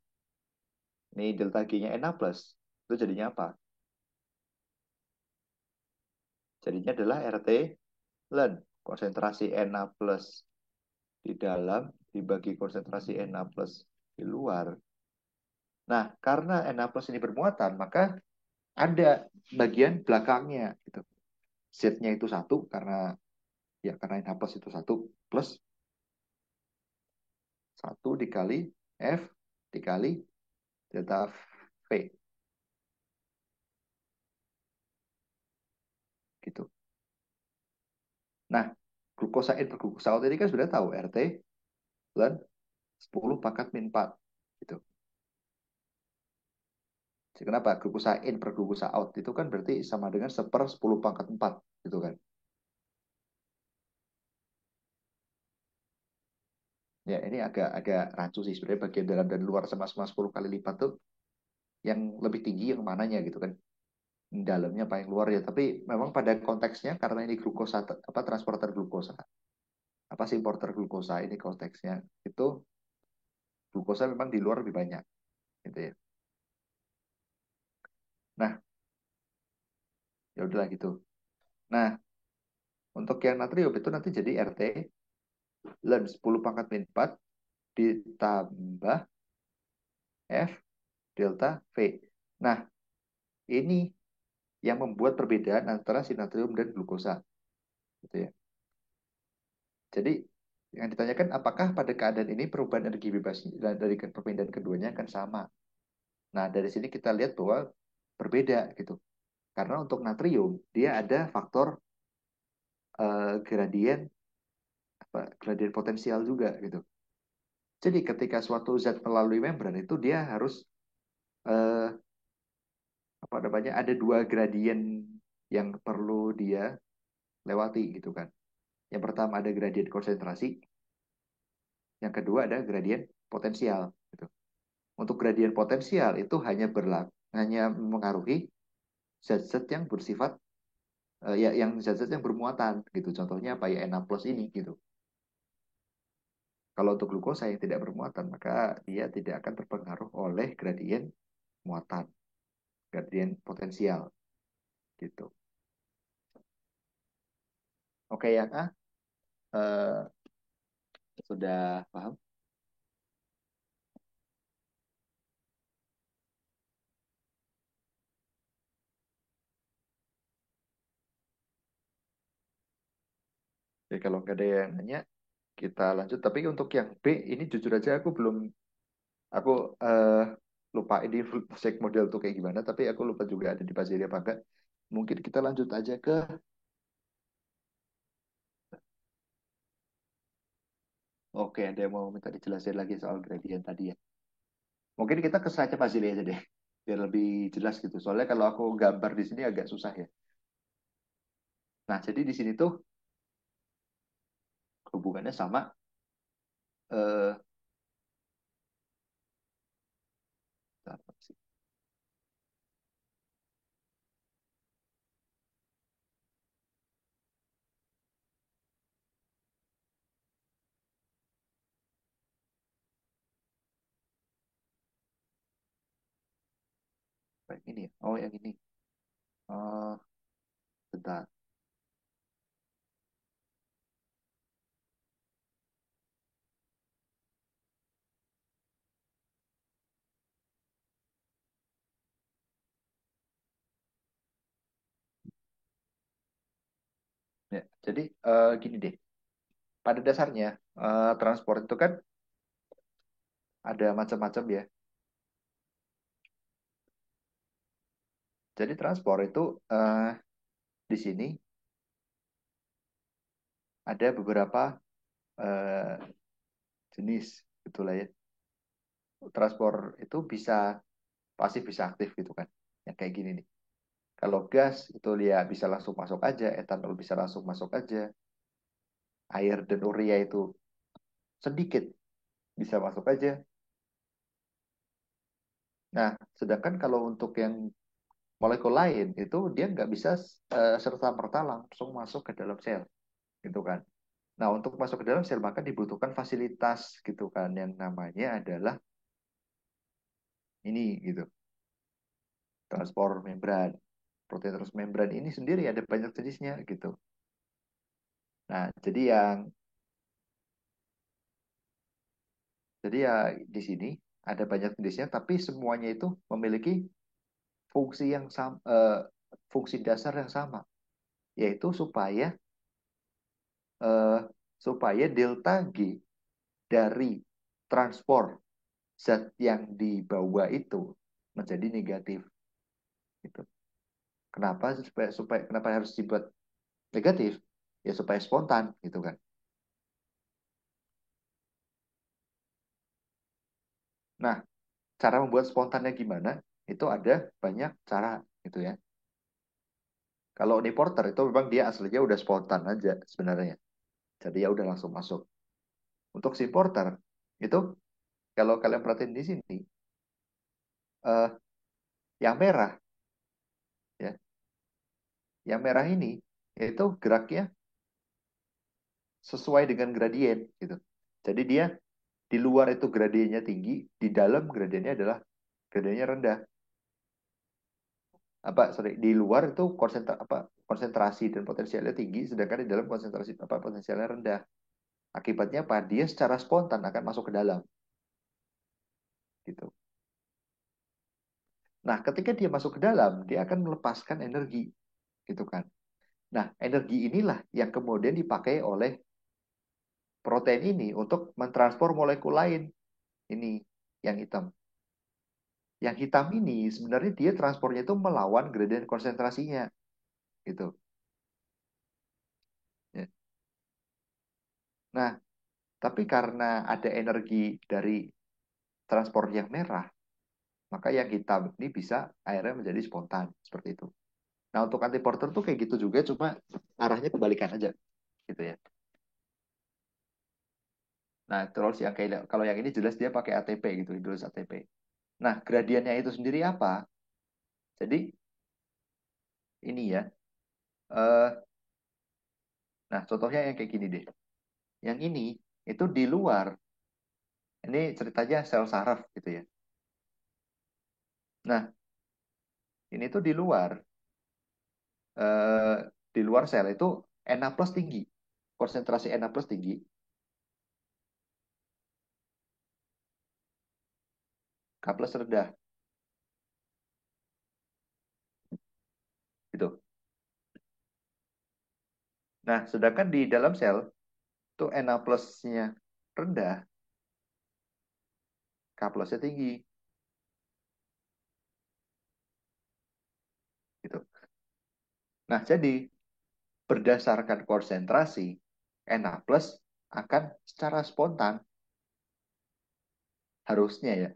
Ini delta G-nya Na plus. Itu jadinya apa? Jadinya adalah RT ln konsentrasi Na plus di dalam dibagi konsentrasi Na plus di luar. Nah, karena Na plus ini bermuatan, maka ada bagian belakangnya gitu. Z-nya itu satu karena Na plus itu satu plus satu dikali F dikali delta V gitu. Nah, glukosa in per glukosa out ini kan sudah tahu RT ln 10 pangkat min 4 gitu. Jadi kenapa? Glukosa in per glukosa out itu kan berarti sama dengan 1/10 pangkat 4 gitu kan. Ya, ini agak agak rancu sih sebenarnya bagian dalam dan luar sama-sama 10 kali lipat tuh yang lebih tinggi yang mananya gitu kan. Dalamnya apa yang luar ya. Tapi memang pada konteksnya karena ini glukosa apa transporter glukosa, apa sih importer glukosa ini konteksnya itu glukosa memang di luar lebih banyak gitu ya. Nah, ya udahlah gitu. Nah, untuk yang natrium itu nanti jadi RT ln 10 pangkat min 4 ditambah F delta V. Nah, ini yang membuat perbedaan antara si natrium dan glukosa gitu ya. Jadi yang ditanyakan apakah pada keadaan ini perubahan energi bebas dari perpindahan keduanya akan sama. Nah, dari sini kita lihat bahwa berbeda gitu. Karena untuk natrium dia ada faktor gradien gradien potensial juga gitu. Jadi ketika suatu zat melalui membran itu dia harus eh, apa namanya ada dua gradien yang perlu dia lewati gitu kan. Yang pertama ada gradien konsentrasi, yang kedua ada gradien potensial gitu. Untuk gradien potensial itu hanya mengaruhi zat-zat yang bersifat ya yang zat-zat yang bermuatan gitu. Contohnya apa ya Na plus ini gitu. Kalau untuk glukosa yang tidak bermuatan maka dia tidak akan terpengaruh oleh gradien muatan, gradien potensial gitu. Oke ya kak, Eh, sudah paham? Jadi kalau nggak ada yang nanya kita lanjut. Tapi untuk yang B ini jujur aja aku eh, lupa ini full check model tuh kayak gimana. Tapi aku lupa juga ada di Pasiri apa enggak. Mungkin kita lanjut aja ke oke, ada yang mau minta dijelasin lagi soal gradient tadi ya. Mungkin kita ke slide Pasiri aja deh, biar lebih jelas gitu. Soalnya kalau aku gambar di sini agak susah ya. Nah, jadi di sini tuh hubungannya sama eh apa sih? Apa yang ini ya? Oh, yang ini. Oh, bentar. Ya, jadi gini deh. Pada dasarnya transport itu kan ada macam-macam ya. Jadi transport itu di sini ada beberapa eh, jenis, itulah ya. Transport itu bisa pasif bisa aktif gitu kan. Yang kayak gini nih. Kalau gas itu dia bisa langsung masuk aja, etanol bisa langsung masuk aja, air dan urea itu sedikit bisa masuk aja. Nah, sedangkan kalau untuk yang molekul lain itu dia nggak bisa serta-merta langsung masuk ke dalam sel, gitu kan. Nah, untuk masuk ke dalam sel maka dibutuhkan fasilitas gitu kan yang namanya adalah ini gitu, transport membran. Protein transmembran ini sendiri ada banyak jenisnya gitu. Nah, jadi ya di sini ada banyak jenisnya tapi semuanya itu memiliki fungsi yang sama fungsi dasar yang sama yaitu eh, supaya delta G dari transport zat yang dibawa itu menjadi negatif gitu. Kenapa supaya kenapa harus dibuat negatif? Ya supaya spontan gitu kan. Nah, cara membuat spontannya gimana? Itu ada banyak cara gitu ya. Kalau di porter itu memang dia aslinya udah spontan aja sebenarnya. Jadi ya udah langsung masuk. Untuk si porter itu kalau kalian perhatiin di sini, eh, yang merah ya, yang merah ini itu geraknya sesuai dengan gradien gitu. Jadi dia di luar itu gradiennya tinggi, di dalam gradiennya adalah gradiennya rendah. Sorry, di luar itu konsentrasi dan potensialnya tinggi, sedangkan di dalam konsentrasi potensialnya rendah. Akibatnya apa? Dia secara spontan akan masuk ke dalam gitu. Nah, ketika dia masuk ke dalam, dia akan melepaskan energi gitu kan. Nah, energi inilah yang kemudian dipakai oleh protein ini untuk mentransfer molekul lain. Ini yang hitam. Yang hitam ini sebenarnya dia transportnya itu melawan gradien konsentrasinya gitu. Ya. Nah, tapi karena ada energi dari transport yang merah, maka yang hitam ini bisa akhirnya menjadi spontan seperti itu. Nah, untuk antiporter tuh kayak gitu juga, cuma arahnya kebalikan aja gitu ya. Nah, terus yang kayak kalau yang ini jelas dia pakai ATP gitu, hidrolis ATP. Nah, gradiennya itu sendiri apa? Jadi ini ya. eh nah, contohnya yang kayak gini deh. Yang ini itu di luar. Ini ceritanya sel saraf gitu ya. Nah, ini tuh eh, di luar sel itu Na plus tinggi. Konsentrasi Na plus tinggi, K plus rendah gitu. Nah, sedangkan di dalam sel tuh Na plusnya rendah, K plusnya tinggi gitu. Nah, jadi berdasarkan konsentrasi, Na plus akan secara spontan, harusnya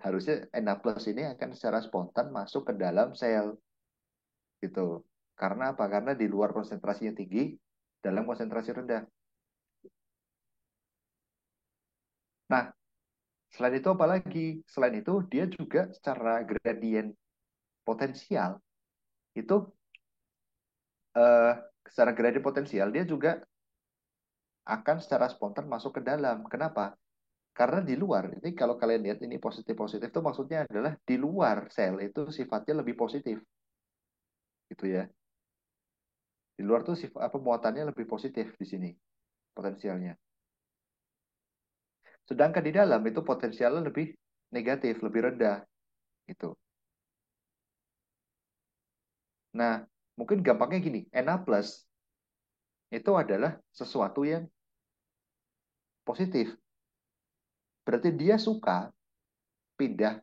Na plus ini akan secara spontan masuk ke dalam sel gitu. Karena apa? Karena di luar konsentrasinya tinggi, dalam konsentrasi rendah. Nah, selain itu apa lagi? Selain itu dia juga secara gradien potensial itu eh, secara gradien potensial dia juga akan secara spontan masuk ke dalam. Kenapa? Karena di luar, ini kalau kalian lihat ini positif-positif itu maksudnya adalah di luar sel itu sifatnya lebih positif gitu ya. Di luar tuh apa muatannya lebih positif di sini potensialnya. Sedangkan di dalam itu potensialnya lebih negatif, lebih rendah gitu. Nah, mungkin gampangnya gini, Na plus itu adalah sesuatu yang positif. Berarti dia suka pindah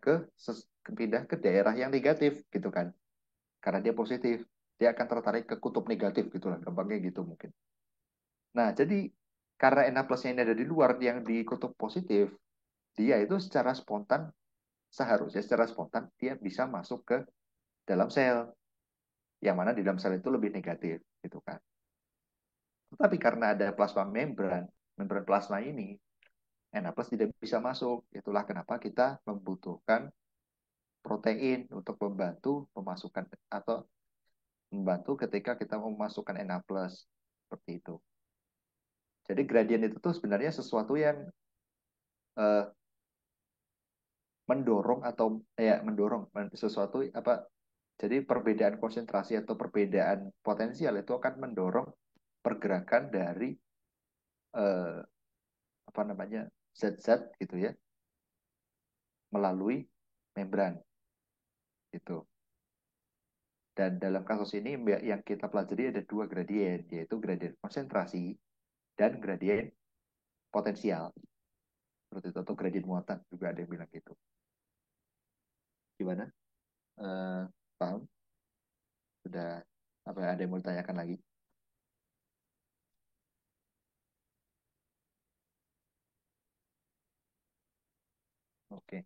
pindah ke daerah yang negatif gitu kan. Karena dia positif, dia akan tertarik ke kutub negatif gitu lah, gampangnya gitu mungkin. Nah, jadi karena Na plusnya ini ada di luar yang di kutub positif, dia itu secara spontan, seharusnya secara spontan dia bisa masuk ke dalam sel, yang mana di dalam sel itu lebih negatif gitu kan. Tetapi karena ada plasma membran, membran plasma ini, Na plus tidak bisa masuk. Itulah kenapa kita membutuhkan protein untuk membantu memasukkan atau membantu ketika kita memasukkan Na plus seperti itu. Jadi gradien itu tuh sebenarnya sesuatu yang eh, mendorong atau mendorong sesuatu apa, jadi perbedaan konsentrasi atau perbedaan potensial itu akan mendorong pergerakan dari eh, apa namanya zat-zat gitu ya melalui membran gitu. Dan dalam kasus ini yang kita pelajari ada dua gradien, yaitu gradien konsentrasi dan gradien potensial. Seperti itu, atau gradien muatan juga ada yang bilang gitu. Gimana? Eh, paham? Sudah apa ada yang mau ditanyakan lagi? Oke.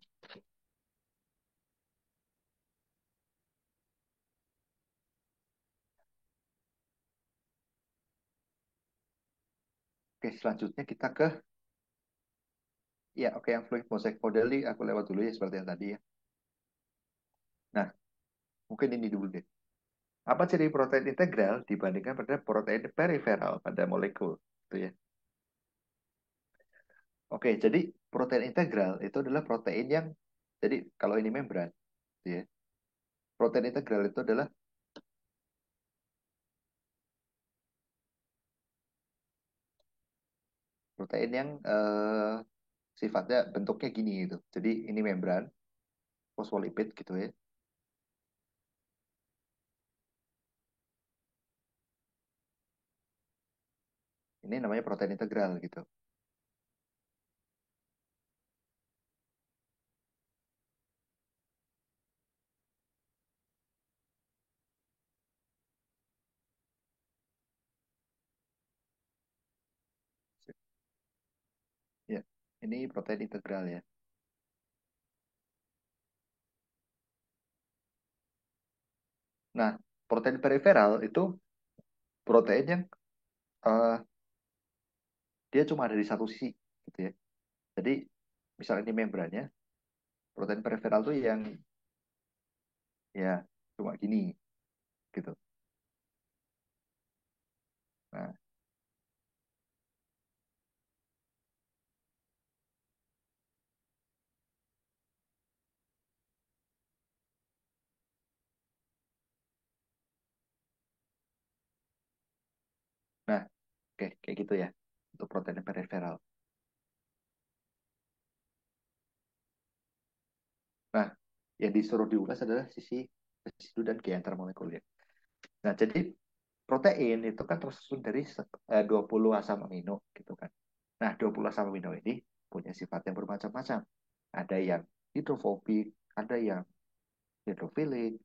Oke, selanjutnya kita ke Ya, oke, yang fluid mosaic model ini aku lewat dulu ya seperti yang tadi ya. Nah, mungkin ini dulu deh. Apa ciri protein integral dibandingkan pada protein periferal pada molekul? Gitu ya. Oke, jadi protein integral itu adalah protein yang, jadi kalau ini membran, gitu ya. Protein integral itu adalah protein yang sifatnya bentuknya gini gitu. Jadi ini membran, fosfolipid gitu ya. Ini namanya protein integral gitu. Ya, ini protein integral ya. Nah, protein periferal itu protein yang eh, dia cuma ada di satu sisi gitu ya. Jadi misalnya ini membrannya, protein periferal tuh yang ya cuma gini gitu. Nah, nah, oke, kayak gitu ya untuk protein periferal. Nah, yang disuruh diulas adalah sisi residu dan G antar molekul ya. Nah, jadi protein itu kan tersusun dari 20 asam amino gitu kan. Nah, 20 asam amino ini punya sifat yang bermacam-macam. Ada yang hidrofobik, ada yang hidrofilik.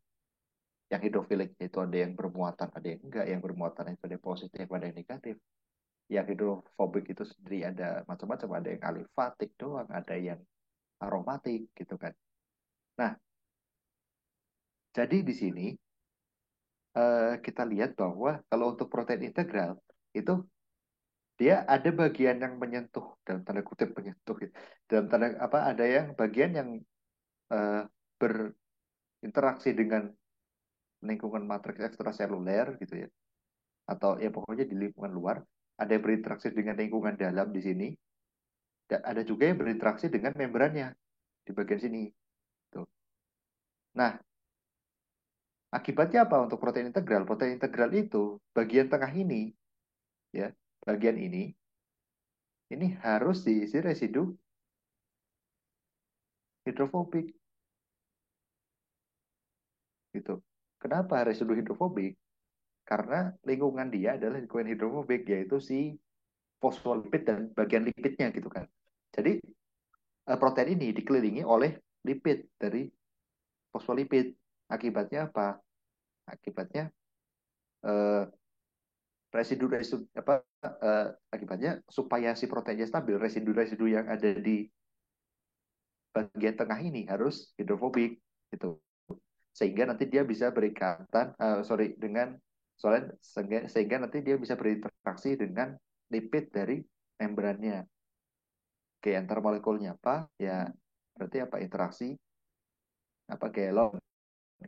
Yang hidrofilik itu ada yang bermuatan, ada yang enggak. Yang bermuatan itu ada yang positif, ada yang negatif. Yang hidrofobik itu sendiri ada macam-macam. Ada yang alifatik doang, ada yang aromatik gitu kan. Nah, jadi di sini kita lihat bahwa kalau untuk protein integral itu dia ada bagian yang menyentuh dalam tanda kutip menyentuh gitu. Dalam tanda apa ada yang bagian yang eh, berinteraksi dengan lingkungan matriks ekstraseluler gitu ya atau ya pokoknya di lingkungan luar ada yang berinteraksi dengan lingkungan dalam di sini dan ada juga yang berinteraksi dengan membrannya di bagian sini tuh. Nah, akibatnya apa untuk protein integral? Protein integral itu bagian tengah ini ya, bagian ini harus diisi residu hidrofobik gitu. Kenapa residu hidrofobik? Karena lingkungan dia adalah lingkungan hidrofobik yaitu si fosfolipid dan bagian lipidnya gitu kan. Jadi protein ini dikelilingi oleh lipid dari fosfolipid. Akibatnya apa? Akibatnya eh, residu-residu apa akibatnya supaya si proteinnya stabil, residu-residu yang ada di bagian tengah ini harus hidrofobik gitu. Sehingga nanti dia bisa berikatan sorry dengan soalnya sehingga nanti dia bisa berinteraksi dengan lipid dari membrannya. Oke, antar molekulnya apa? Ya, berarti apa interaksi apa kelon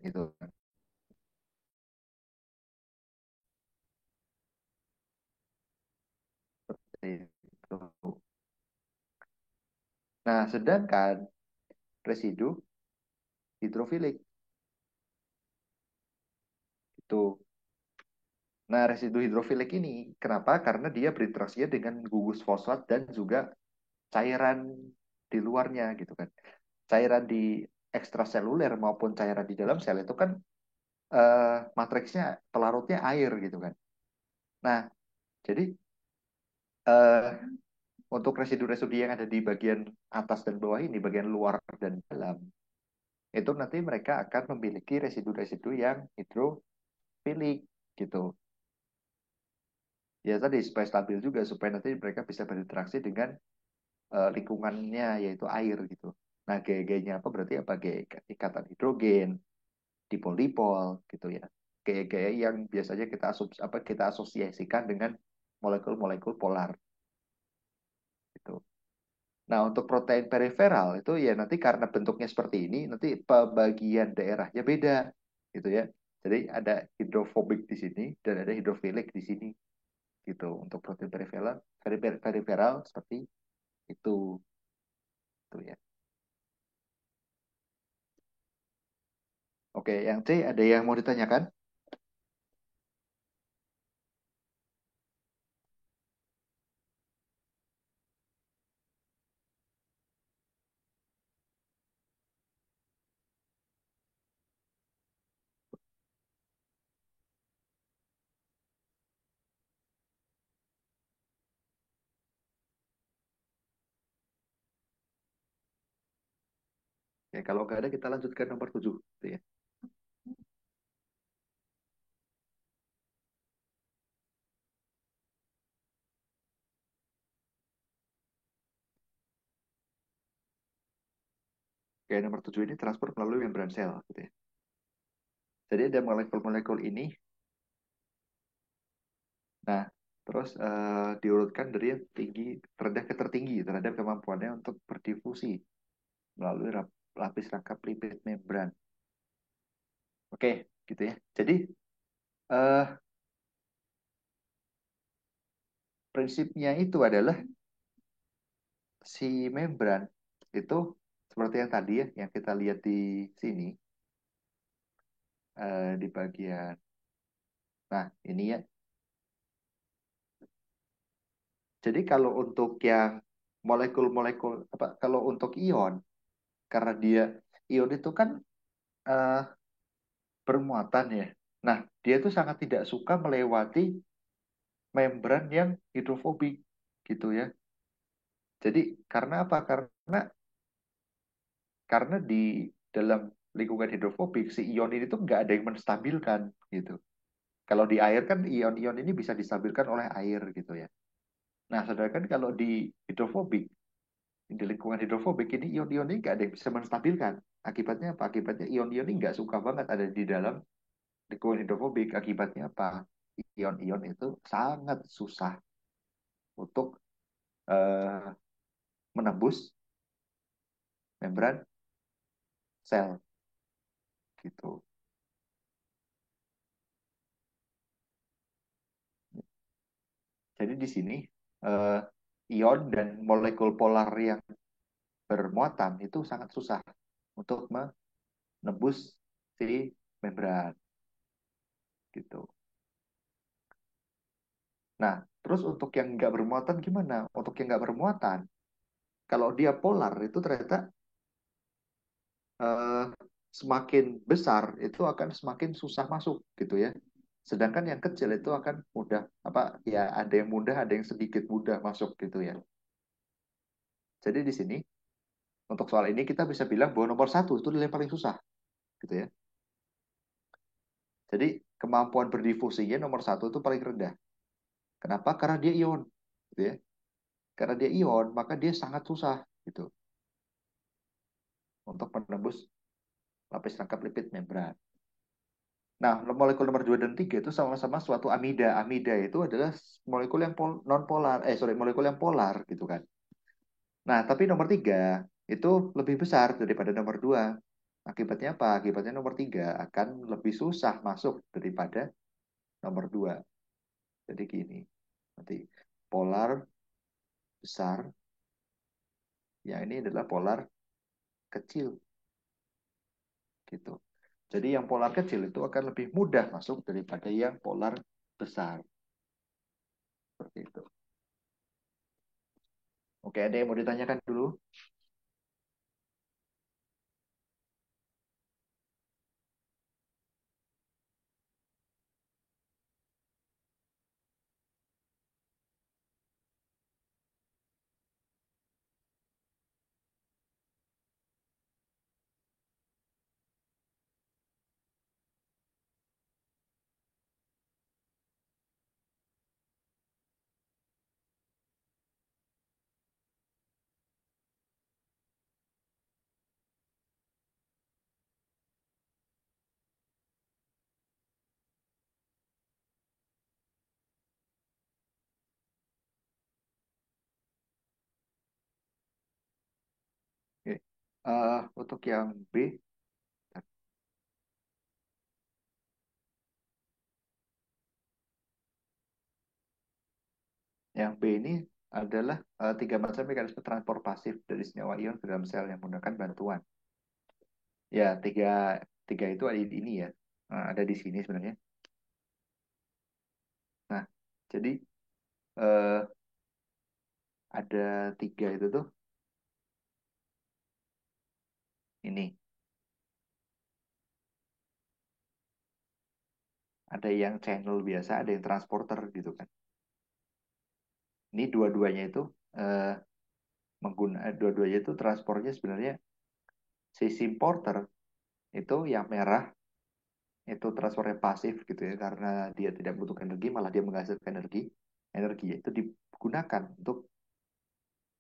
gitu. Seperti itu. Nah, sedangkan residu hidrofilik itu. Nah, residu hidrofilik ini kenapa? Karena dia berinteraksinya dengan gugus fosfat dan juga cairan di luarnya gitu kan. Cairan di ekstraseluler maupun cairan di dalam sel itu kan matriksnya pelarutnya air gitu kan. Nah, jadi eh, untuk residu-residu yang ada di bagian atas dan bawah ini, bagian luar dan dalam, itu nanti mereka akan memiliki residu-residu yang hidrofilik gitu. Ya tadi supaya stabil juga, supaya nanti mereka bisa berinteraksi dengan lingkungannya yaitu air gitu. Nah, gaya-gayanya apa berarti apa? Gaya ikatan hidrogen, dipol-dipol gitu ya. Gaya-gaya yang biasanya kita asosiasikan dengan molekul-molekul polar gitu. Nah, untuk protein periferal itu ya nanti karena bentuknya seperti ini, nanti pembagian daerahnya beda, gitu ya. Jadi ada hidrofobik di sini dan ada hidrofilik di sini, gitu. Untuk protein periferal, periferal seperti itu, tuh ya. Oke, yang C ada yang mau ditanyakan? Ya, kalau nggak ada kita lanjut ke nomor 7, gitu ya. Oke, nomor 7 ini transport melalui membran sel, gitu ya. Jadi ada molekul-molekul ini. Nah, terus diurutkan dari yang tinggi terendah ke tertinggi terhadap kemampuannya untuk berdifusi melalui lapis rangkap lipid membran. Oke, gitu ya. Jadi eh, prinsipnya itu adalah si membran itu seperti yang tadi ya, yang kita lihat di sini di bagian. Nah, ini ya. Jadi kalau untuk yang molekul-molekul apa kalau untuk ion karena dia ion itu kan eh, bermuatan ya. Nah, dia tuh sangat tidak suka melewati membran yang hidrofobik gitu ya. Jadi karena apa? Karena di dalam lingkungan hidrofobik si ion ini tuh nggak ada yang menstabilkan gitu. Kalau di air kan ion-ion ini bisa distabilkan oleh air gitu ya. Nah, sedangkan kalau di hidrofobik, di lingkungan hidrofobik ini ion-ion ini nggak ada yang bisa menstabilkan. Akibatnya apa? Akibatnya ion-ion ini nggak suka banget ada di dalam lingkungan hidrofobik. Akibatnya apa? Ion-ion itu sangat susah untuk eh, menembus membran sel gitu. Jadi di sini eh, ion dan molekul polar yang bermuatan itu sangat susah untuk menembus si membran gitu. Nah, terus untuk yang nggak bermuatan gimana? Untuk yang nggak bermuatan, kalau dia polar itu ternyata eh, semakin besar itu akan semakin susah masuk gitu ya. Sedangkan yang kecil itu akan mudah apa ya ada yang mudah, ada yang sedikit mudah masuk gitu ya. Jadi di sini untuk soal ini kita bisa bilang bahwa nomor satu itu nilai paling susah gitu ya. Jadi kemampuan berdifusinya nomor satu itu paling rendah. Kenapa? Karena dia ion gitu ya. Karena dia ion maka dia sangat susah gitu untuk menembus lapis rangkap lipid membran. Nah, molekul nomor 2 dan 3 itu sama-sama suatu amida. Amida itu adalah molekul yang non polar, sorry, molekul yang polar gitu kan. Nah, tapi nomor 3 itu lebih besar daripada nomor 2. Akibatnya apa? Akibatnya nomor 3 akan lebih susah masuk daripada nomor 2. Jadi gini, nanti polar besar, yang ini adalah polar kecil gitu. Jadi yang polar kecil itu akan lebih mudah masuk daripada yang polar besar. Seperti itu. Oke, ada yang mau ditanyakan dulu? Untuk yang B, yang B ini adalah tiga macam mekanisme transport pasif dari senyawa ion ke dalam sel yang menggunakan bantuan. Ya, tiga, tiga itu ada di ini ya. Ada di sini sebenarnya. Nah, jadi eh, ada tiga itu tuh ini. Ada yang channel biasa, ada yang transporter gitu kan. Ini dua-duanya itu eh, dua-duanya itu transportnya sebenarnya si importer itu yang merah itu transfernya pasif gitu ya karena dia tidak butuh energi malah dia menghasilkan energi itu digunakan untuk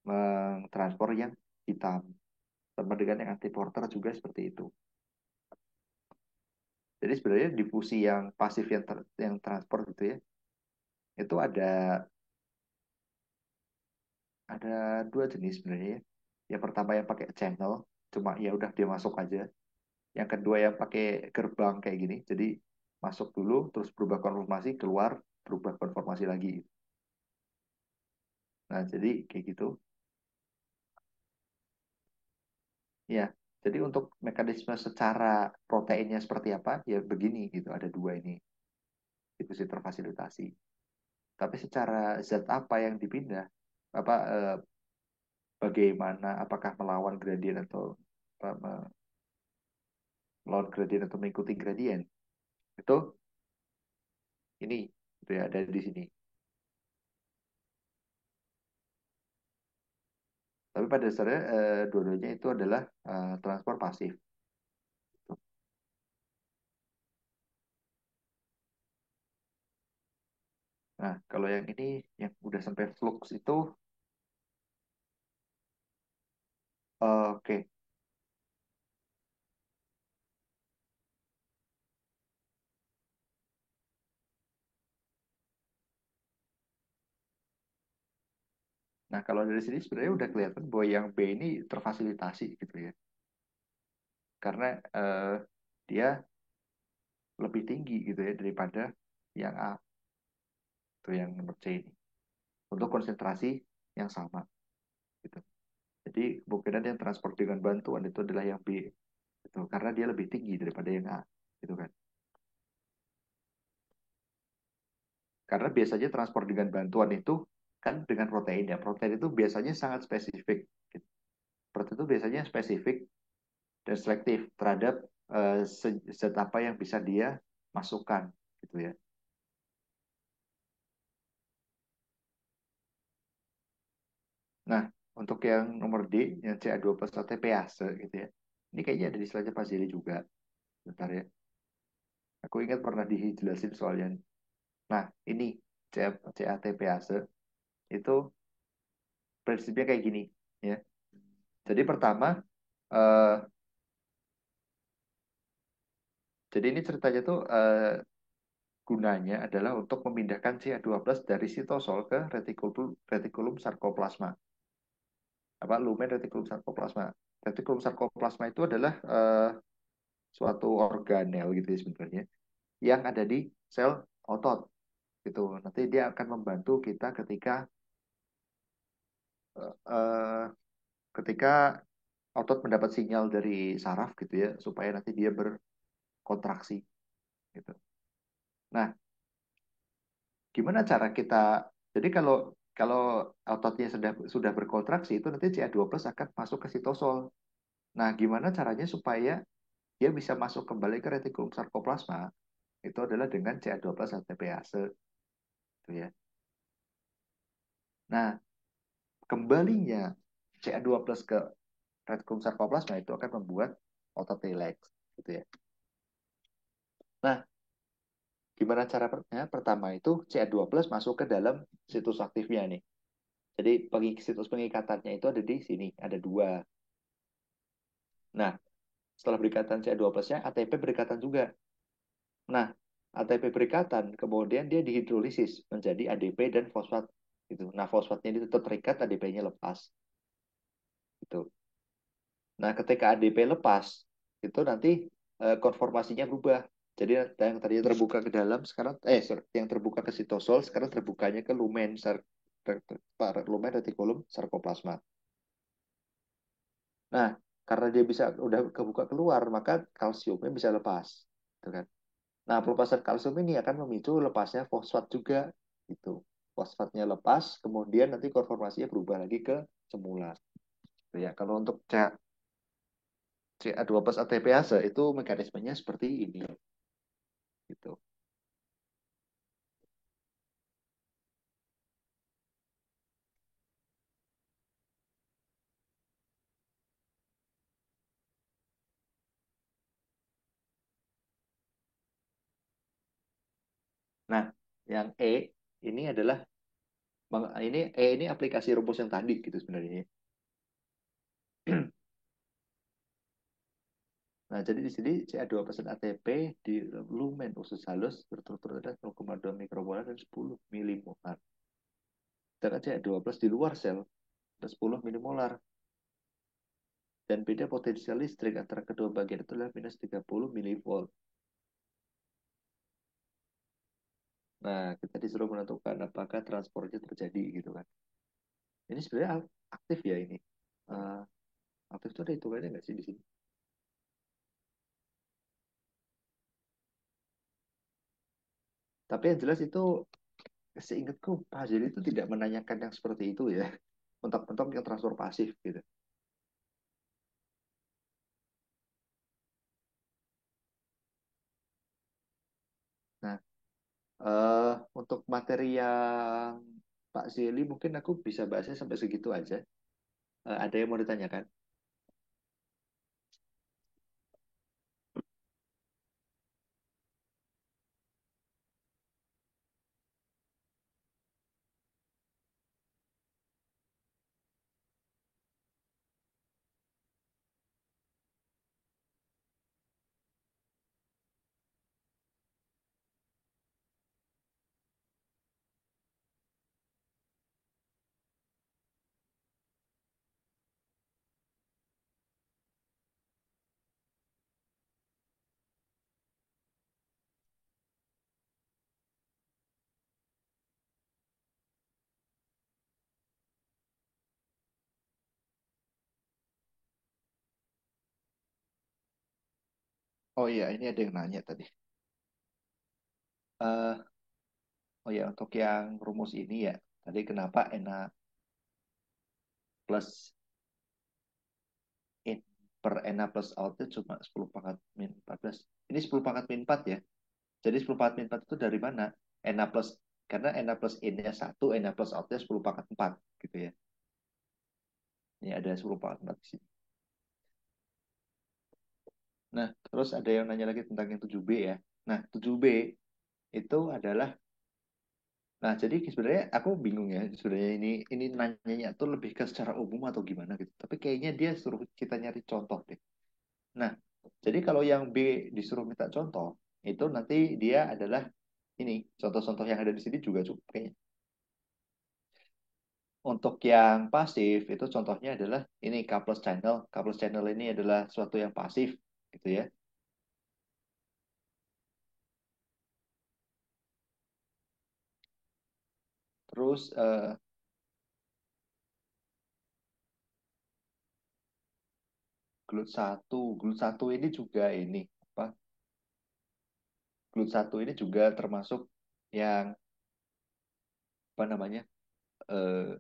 mentransfer yang hitam sama dengan yang anti porter juga seperti itu. Jadi sebenarnya difusi yang pasif yang transport gitu ya itu ada dua jenis sebenarnya ya. Yang pertama yang pakai channel cuma ya udah dia masuk aja. Yang kedua yang pakai gerbang kayak gini jadi masuk dulu terus berubah konformasi keluar berubah konformasi lagi. Nah, jadi kayak gitu. Ya, jadi untuk mekanisme secara proteinnya seperti apa, ya begini gitu. Ada dua ini difusi terfasilitasi. Tapi secara zat apa yang dipindah, apa bagaimana, apakah melawan gradien atau apa, melawan gradien atau mengikuti gradien, itu ini itu ya ada di sini. Tapi pada dasarnya dua-duanya itu adalah transport pasif. Nah, kalau yang ini yang udah sampai flux itu, oke. Nah, kalau dari sini sebenarnya udah kelihatan bahwa yang B ini terfasilitasi gitu ya. Karena dia lebih tinggi gitu ya daripada yang A, itu yang nomor C ini. Untuk konsentrasi yang sama gitu. Jadi kemungkinan yang transport dengan bantuan itu adalah yang B gitu. Karena dia lebih tinggi daripada yang A gitu kan. Karena biasanya transport dengan bantuan itu kan dengan protein ya. Protein itu biasanya sangat spesifik. Gitu. Protein itu biasanya spesifik dan selektif terhadap zat apa yang bisa dia masukkan gitu ya. Nah, untuk yang nomor D, yang CA2+ ATPase gitu ya. Ini kayaknya ada di slide Pak Zili juga. Bentar ya. Aku ingat pernah dijelasin soalnya. Nah, ini CATPase itu prinsipnya kayak gini ya. Jadi pertama, eh, jadi ini ceritanya tuh gunanya adalah untuk memindahkan CA2+ dari sitosol ke retikulum sarkoplasma. Apa lumen retikulum sarkoplasma. Retikulum sarkoplasma itu adalah suatu organel gitu ya sebenarnya yang ada di sel otot gitu. Nanti dia akan membantu kita eh, ketika otot mendapat sinyal dari saraf gitu ya supaya nanti dia berkontraksi gitu. Nah, gimana cara kita jadi kalau kalau ototnya sudah berkontraksi itu nanti CA2+ akan masuk ke sitosol. Nah, gimana caranya supaya dia bisa masuk kembali ke retikulum sarkoplasma? Itu adalah dengan CA2+ ATPase gitu ya. Nah, kembalinya CA2+ ke retikulum sarkoplasma itu akan membuat otot rileks gitu ya. Nah, gimana caranya? Pertama itu CA2+ masuk ke dalam situs aktifnya nih. Jadi situs pengikatannya itu ada di sini, ada dua. Nah, setelah berikatan CA2+-nya, ATP berikatan juga. Nah, ATP berikatan, kemudian dia dihidrolisis menjadi ADP dan fosfat. Gitu. Nah, fosfatnya itu tetap terikat, ADP-nya lepas. Gitu. Nah, ketika ADP lepas, itu nanti konformasinya berubah. Jadi yang tadinya terbuka ke dalam sekarang sorry, yang terbuka ke sitosol sekarang terbukanya ke lumen retikulum sarkoplasma. Nah, karena dia bisa udah kebuka keluar, maka kalsiumnya bisa lepas, gitu kan. Nah, pelepasan kalsium ini akan memicu lepasnya fosfat juga, gitu. Fosfatnya lepas, kemudian nanti konformasinya berubah lagi ke semula. Gitu ya, kalau untuk CA2 plus ATPase itu mekanismenya seperti ini, gitu. Nah, yang ini adalah ini aplikasi rumus yang tadi gitu sebenarnya. Nah, jadi di sini CA2 ATP di lumen usus halus berturut-turut ada 0,2 mikromolar dan 10 milimolar. Sedangkan CA2 di luar sel ada 10 milimolar. Dan beda potensial listrik antara kedua bagian itu adalah minus 30 milivolt. Nah, kita disuruh menentukan apakah transportnya terjadi gitu kan. Ini sebenarnya aktif ya ini. Eh, aktif itu ada hitungannya nggak sih di sini? Tapi yang jelas itu seingatku Pak Hasil itu tidak menanyakan yang seperti itu ya. Mentok-mentok yang transfer pasif gitu. Nah, untuk materi yang Pak Zeli mungkin aku bisa bahasnya sampai segitu aja. Ada yang mau ditanyakan? Oh iya, ini ada yang nanya tadi. Eh, oh ya, untuk yang rumus ini ya, tadi kenapa enak plus in per NA plus out itu cuma 10 pangkat min 14. Ini 10 pangkat min 4 ya. Jadi 10 pangkat min 4 itu dari mana? NA plus, karena NA plus in-nya 1, NA plus out-nya 10 pangkat 4 gitu ya. Ini ada 10 pangkat 4 di sini. Nah, terus ada yang nanya lagi tentang yang 7B ya. Nah, 7B itu adalah, nah jadi sebenarnya aku bingung ya sebenarnya ini nanyanya tuh lebih ke secara umum atau gimana gitu. Tapi kayaknya dia suruh kita nyari contoh deh. Nah, jadi kalau yang B disuruh minta contoh, itu nanti dia adalah ini, contoh-contoh yang ada di sini juga cukup kayaknya. Untuk yang pasif, itu contohnya adalah ini coupless channel. Coupless channel ini adalah suatu yang pasif, gitu ya. Terus glut satu ini juga ini apa? Glut satu ini juga termasuk yang apa namanya? Eh,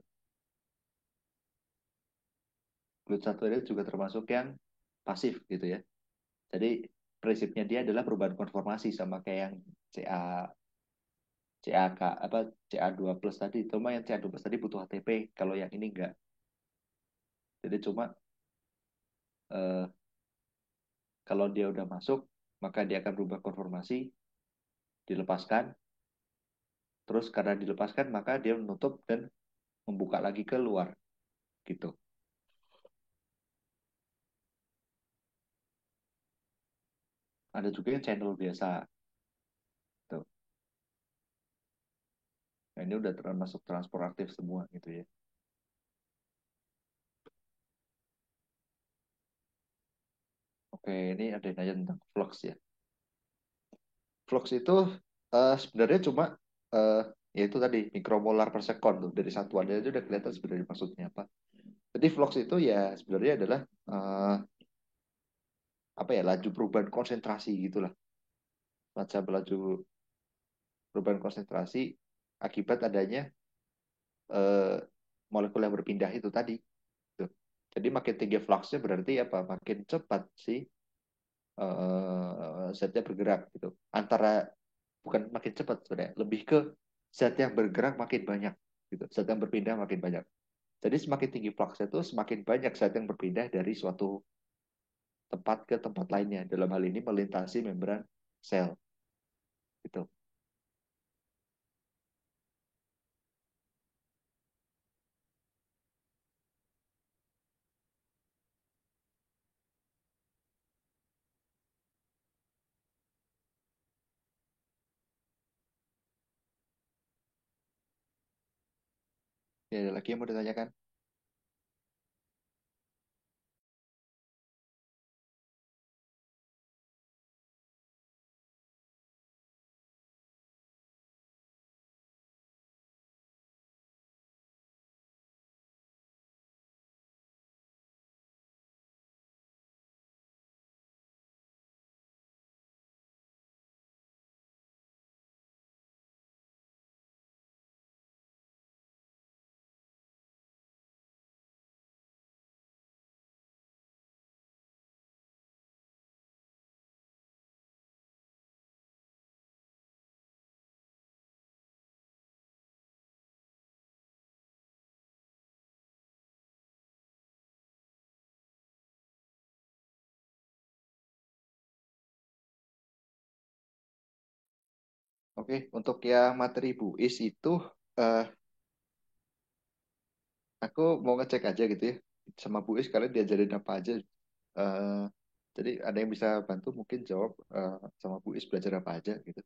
glut satu ini juga termasuk yang pasif, gitu ya. Jadi prinsipnya dia adalah perubahan konformasi sama kayak yang CAK apa CA2 plus tadi. Cuma yang CA2 plus tadi butuh HTP, kalau yang ini enggak. Jadi cuma eh, kalau dia udah masuk, maka dia akan berubah konformasi, dilepaskan, terus karena dilepaskan maka dia menutup dan membuka lagi ke luar gitu. Ada juga yang channel biasa tuh. Nah, ini udah termasuk transport aktif semua gitu ya. Oke, ini ada yang nanya tentang flux ya. Flux itu sebenarnya cuma eh, ya itu tadi mikromolar per sekon tuh dari satuannya itu udah kelihatan sebenarnya maksudnya apa. Jadi flux itu ya sebenarnya adalah apa ya laju perubahan konsentrasi gitulah, macam laju perubahan konsentrasi akibat adanya eh, molekul yang berpindah itu tadi. Tuh. Jadi makin tinggi fluxnya berarti apa? Makin cepat sih zatnya bergerak gitu. Antara bukan makin cepat sebenarnya, lebih ke zat yang bergerak makin banyak gitu. Zat yang berpindah makin banyak. Jadi semakin tinggi fluxnya itu semakin banyak zat yang berpindah dari suatu tempat ke tempat lainnya. Dalam hal ini melintasi membran sel gitu. Ya, ada lagi yang mau ditanyakan? Oke, untuk yang materi buis itu eh, aku mau ngecek aja gitu ya. Sama buis kalian diajarin apa aja. Eh, jadi ada yang bisa bantu mungkin jawab sama buis belajar apa aja gitu.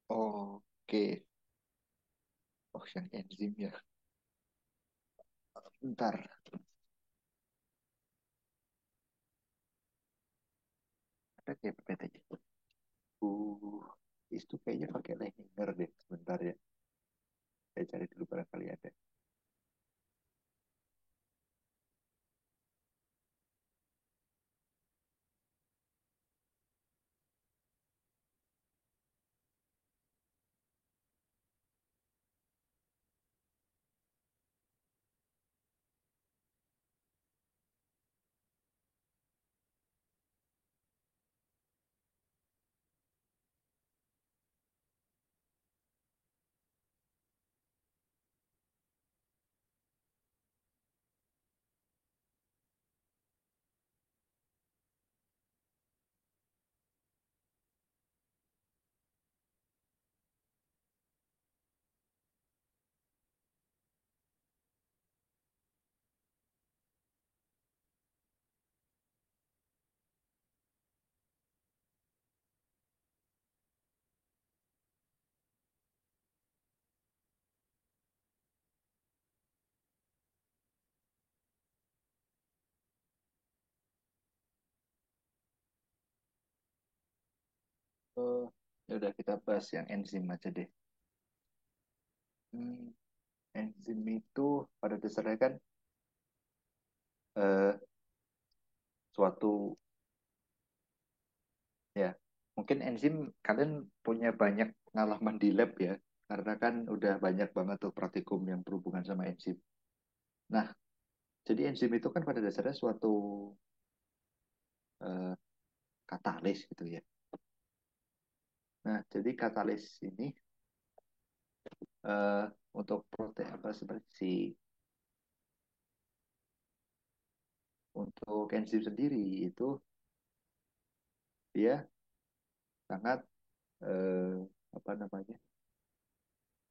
Oke. Oh, yang enzim ya. Bentar. Ada kayak PPT. Uh, itu kayaknya pakai Leininger deh. Sebentar ya. Saya cari dulu barangkali ada. Oh, ya udah kita bahas yang enzim aja deh. Hmm, enzim itu pada dasarnya kan eh, suatu ya mungkin enzim kalian punya banyak pengalaman di lab ya karena kan udah banyak banget tuh praktikum yang berhubungan sama enzim. Nah, jadi enzim itu kan pada dasarnya suatu eh, katalis gitu ya. Nah, jadi katalis ini eh, untuk protein apa seperti si untuk enzim sendiri itu dia sangat eh, apa namanya,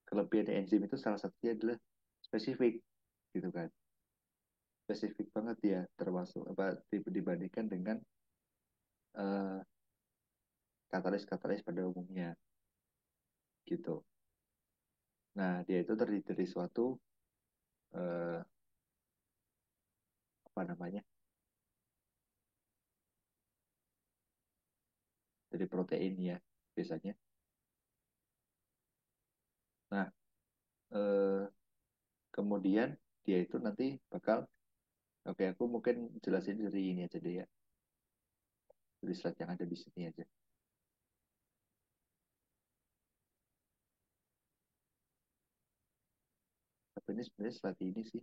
kelebihan enzim itu salah satunya adalah spesifik gitu kan, spesifik banget ya, termasuk apa dibandingkan dengan eh, katalis-katalis pada umumnya gitu. Nah, dia itu terdiri dari suatu eh, apa namanya, dari protein ya biasanya. Nah, eh, kemudian dia itu nanti bakal, oke aku mungkin jelasin dari ini aja deh ya, dari slide yang ada di sini aja. Tapi ini sebenarnya slide ini sih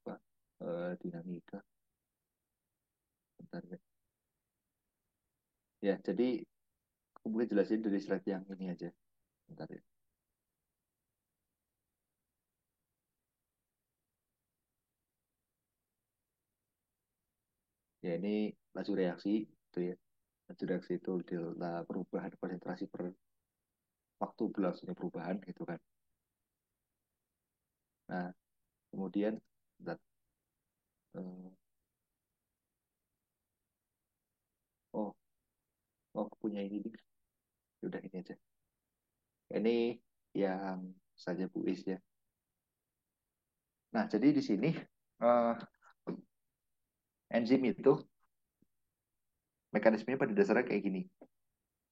apa, dinamika. Bentar ya. Ya, jadi aku mungkin jelasin dari slide yang ini aja. Bentar ya. Ya ini laju reaksi itu ya. Laju reaksi itu adalah perubahan konsentrasi per waktu berlangsungnya perubahan gitu kan. Nah, kemudian bentar, eh, oh, oh aku punya ini nih. Udah ini aja. Ini yang saja Bu Is ya. Nah, jadi di sini eh, enzim itu mekanismenya pada dasarnya kayak gini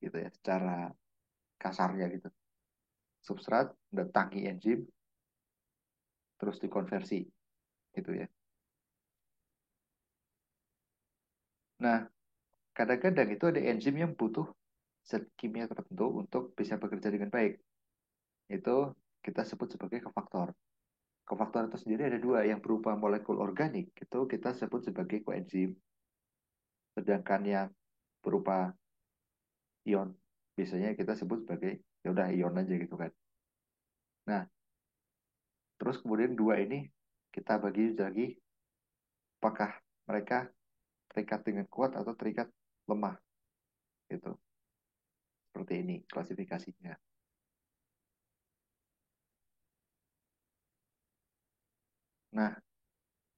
gitu ya, secara kasarnya gitu. Substrat mendatangi enzim terus dikonversi gitu ya. Nah, kadang-kadang itu ada enzim yang butuh zat kimia tertentu untuk bisa bekerja dengan baik. Itu kita sebut sebagai kofaktor. Kofaktor itu sendiri ada dua, yang berupa molekul organik itu kita sebut sebagai koenzim, sedangkan yang berupa ion biasanya kita sebut sebagai ya udah ion aja gitu kan. Nah, terus kemudian dua ini kita bagi lagi, apakah mereka terikat dengan kuat atau terikat lemah gitu. Seperti ini klasifikasinya. Nah,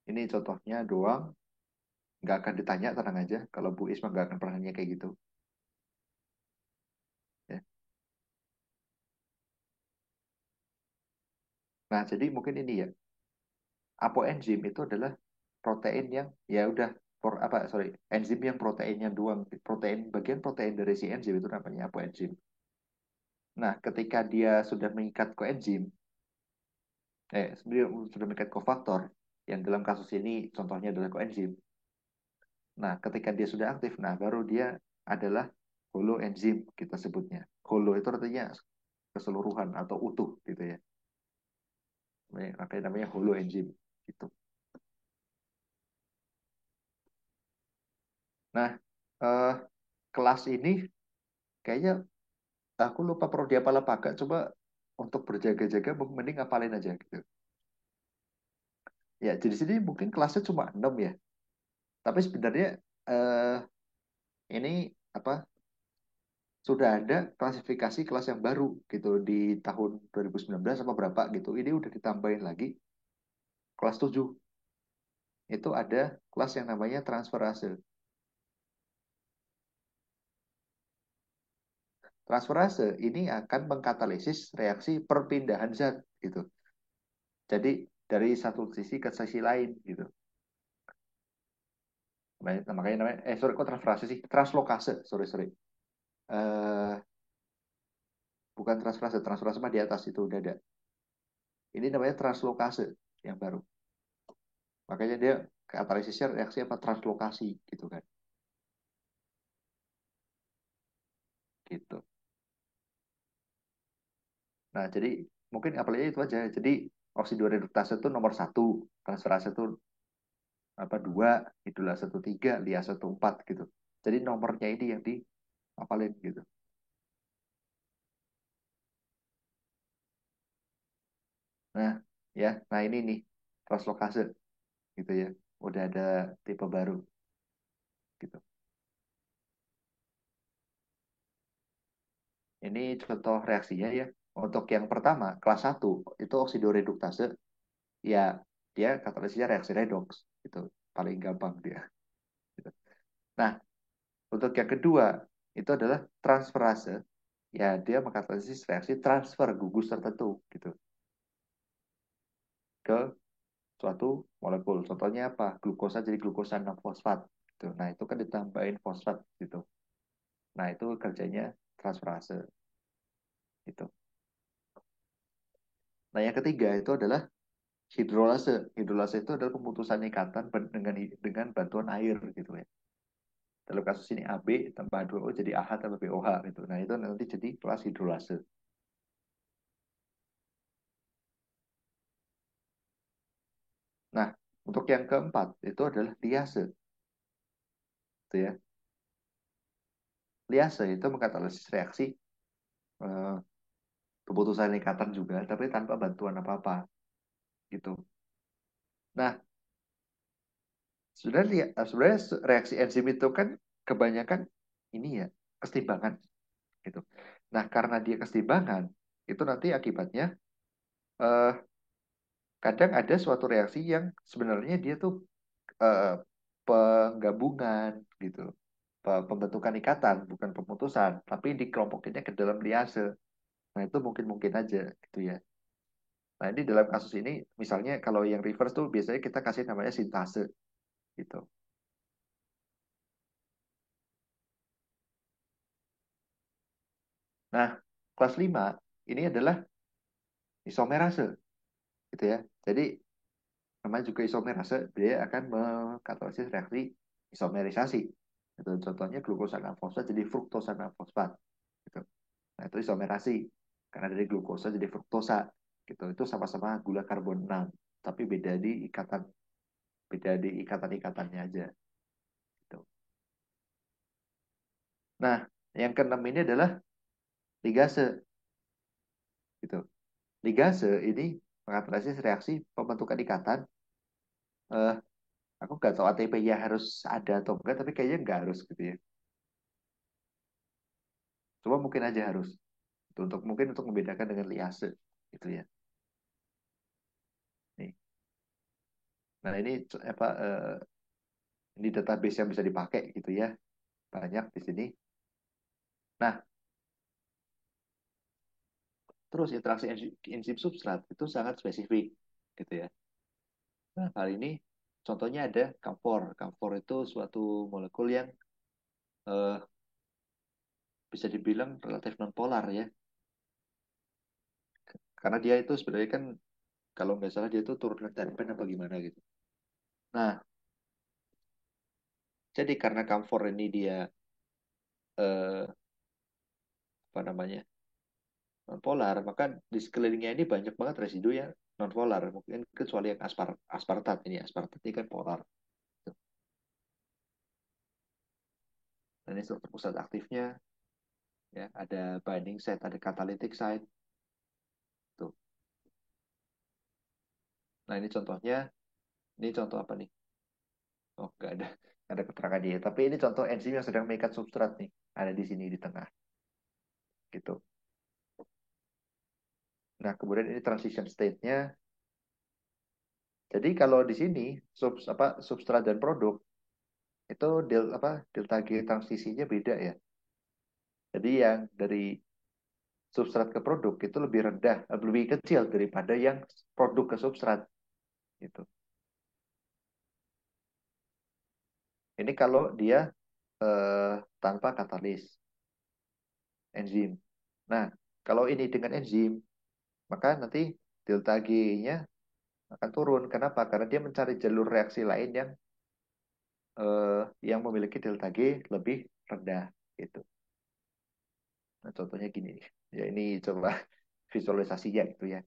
ini contohnya doang, nggak akan ditanya, tenang aja. Kalau Bu Isma nggak akan pernah nanya kayak gitu. Ya. Nah, jadi mungkin ini ya, apoenzim itu adalah protein yang ya udah apa sorry, enzim yang proteinnya doang, protein bagian protein dari si enzim itu namanya apoenzim. Nah, ketika dia sudah mengikat koenzim, sebenarnya sudah mengikat kofaktor, yang dalam kasus ini contohnya adalah koenzim. Nah, ketika dia sudah aktif, nah baru dia adalah holoenzim kita sebutnya. Holo itu artinya keseluruhan atau utuh gitu ya. Makanya namanya holoenzim gitu. Nah, eh, kelas ini kayaknya aku lupa perlu dihafal apa agak. Coba untuk berjaga-jaga mending ngapalin aja gitu. Ya, jadi sini mungkin kelasnya cuma 6 ya. Tapi sebenarnya eh, ini apa, sudah ada klasifikasi kelas yang baru gitu di tahun 2019 apa berapa gitu. Ini udah ditambahin lagi kelas 7. Itu ada kelas yang namanya transferase. Transferase ini akan mengkatalisis reaksi perpindahan zat gitu. Jadi dari satu sisi ke sisi lain gitu. Makanya namanya, sorry kok transferase sih? Translokase, sorry sorry. Eh bukan transferase, transferase mah di atas itu udah ada. Ini namanya translokase yang baru. Makanya dia katalisisnya reaksi apa, translokasi gitu kan. Gitu. Nah, jadi mungkin apalagi itu aja. Jadi oksidoreduktase itu nomor satu, transferase itu apa dua, idola satu tiga, lia satu empat gitu. Jadi nomornya ini yang di apalin gitu. Nah, ya, nah ini nih translokase gitu ya. Udah ada tipe baru gitu. Ini contoh reaksinya ya. Untuk yang pertama, kelas satu itu oksidoreduktase, ya dia katalisisnya reaksi redox gitu. Paling gampang dia. Gitu. Nah, untuk yang kedua itu adalah transferase, ya dia mengkatalisis reaksi transfer gugus tertentu gitu ke suatu molekul. Contohnya apa? Glukosa jadi glukosa 6 fosfat gitu. Nah, itu kan ditambahin fosfat gitu. Nah, itu kerjanya transferase gitu. Nah, yang ketiga itu adalah hidrolase. Hidrolase itu adalah pemutusan ikatan dengan bantuan air gitu ya. Dalam kasus ini AB tambah H2O jadi AH tambah BOH gitu. Nah, itu nanti jadi kelas hidrolase. Nah, untuk yang keempat itu adalah liase gitu ya. Liase itu mengkatalisis reaksi eh, pemutusan ikatan juga tapi tanpa bantuan apa-apa gitu. Nah, sebenarnya reaksi enzim itu kan kebanyakan ini ya kesetimbangan gitu. Nah, karena dia kesetimbangan, itu nanti akibatnya eh, kadang ada suatu reaksi yang sebenarnya dia tuh eh, penggabungan gitu, pembentukan ikatan, bukan pemutusan, tapi dikelompokinnya ke dalam liase. Nah, itu mungkin-mungkin aja gitu ya. Nah, ini dalam kasus ini, misalnya kalau yang reverse tuh biasanya kita kasih namanya sintase gitu. Nah, kelas 5 ini adalah isomerase gitu ya. Jadi namanya juga isomerase, dia akan mengkatalisis reaksi isomerisasi. Itu contohnya glukosa 6 fosfat jadi fruktosa 6 fosfat. Gitu. Nah, itu isomerasi. Karena dari glukosa jadi fruktosa. Gitu. Itu sama-sama gula karbon 6, tapi beda di ikatan-ikatannya aja. Gitu. Nah, yang keenam ini adalah ligase. Gitu. Ligase ini mengkatalisis reaksi pembentukan ikatan. Eh, aku nggak tahu ATP-nya harus ada atau enggak, tapi kayaknya nggak harus gitu ya. Cuma mungkin aja harus. Itu untuk mungkin untuk membedakan dengan liase gitu ya. Nih. Nah, ini apa ini database yang bisa dipakai gitu ya. Banyak di sini. Nah, terus interaksi enzim substrat itu sangat spesifik gitu ya. Nah, kali ini contohnya ada kamfor. Kamfor itu suatu molekul yang eh, bisa dibilang relatif nonpolar ya. Karena dia itu sebenarnya kan kalau nggak salah dia itu turunan terpen apa gimana gitu. Nah, jadi karena kamfor ini dia eh, apa namanya non polar, maka di sekelilingnya ini banyak banget residu yang non polar. Mungkin kecuali yang aspartat ini, aspartat ini kan polar. Dan ini struktur pusat aktifnya, ya ada binding site, ada catalytic site, tuh. Nah ini contohnya, ini contoh apa nih? Oh nggak ada, nggak ada keterangan dia. Tapi ini contoh enzim yang sedang mengikat substrat nih, ada di sini di tengah, gitu. Nah kemudian ini transition state-nya. Jadi kalau di sini substrat dan produk itu delta G transisinya beda ya. Jadi yang dari substrat ke produk itu lebih rendah, lebih kecil daripada yang produk ke substrat gitu. Ini kalau dia tanpa katalis enzim. Nah, kalau ini dengan enzim, maka nanti delta G-nya akan turun. Kenapa? Karena dia mencari jalur reaksi lain yang memiliki delta G lebih rendah gitu. Nah, contohnya gini nih. Ya ini coba visualisasinya gitu ya.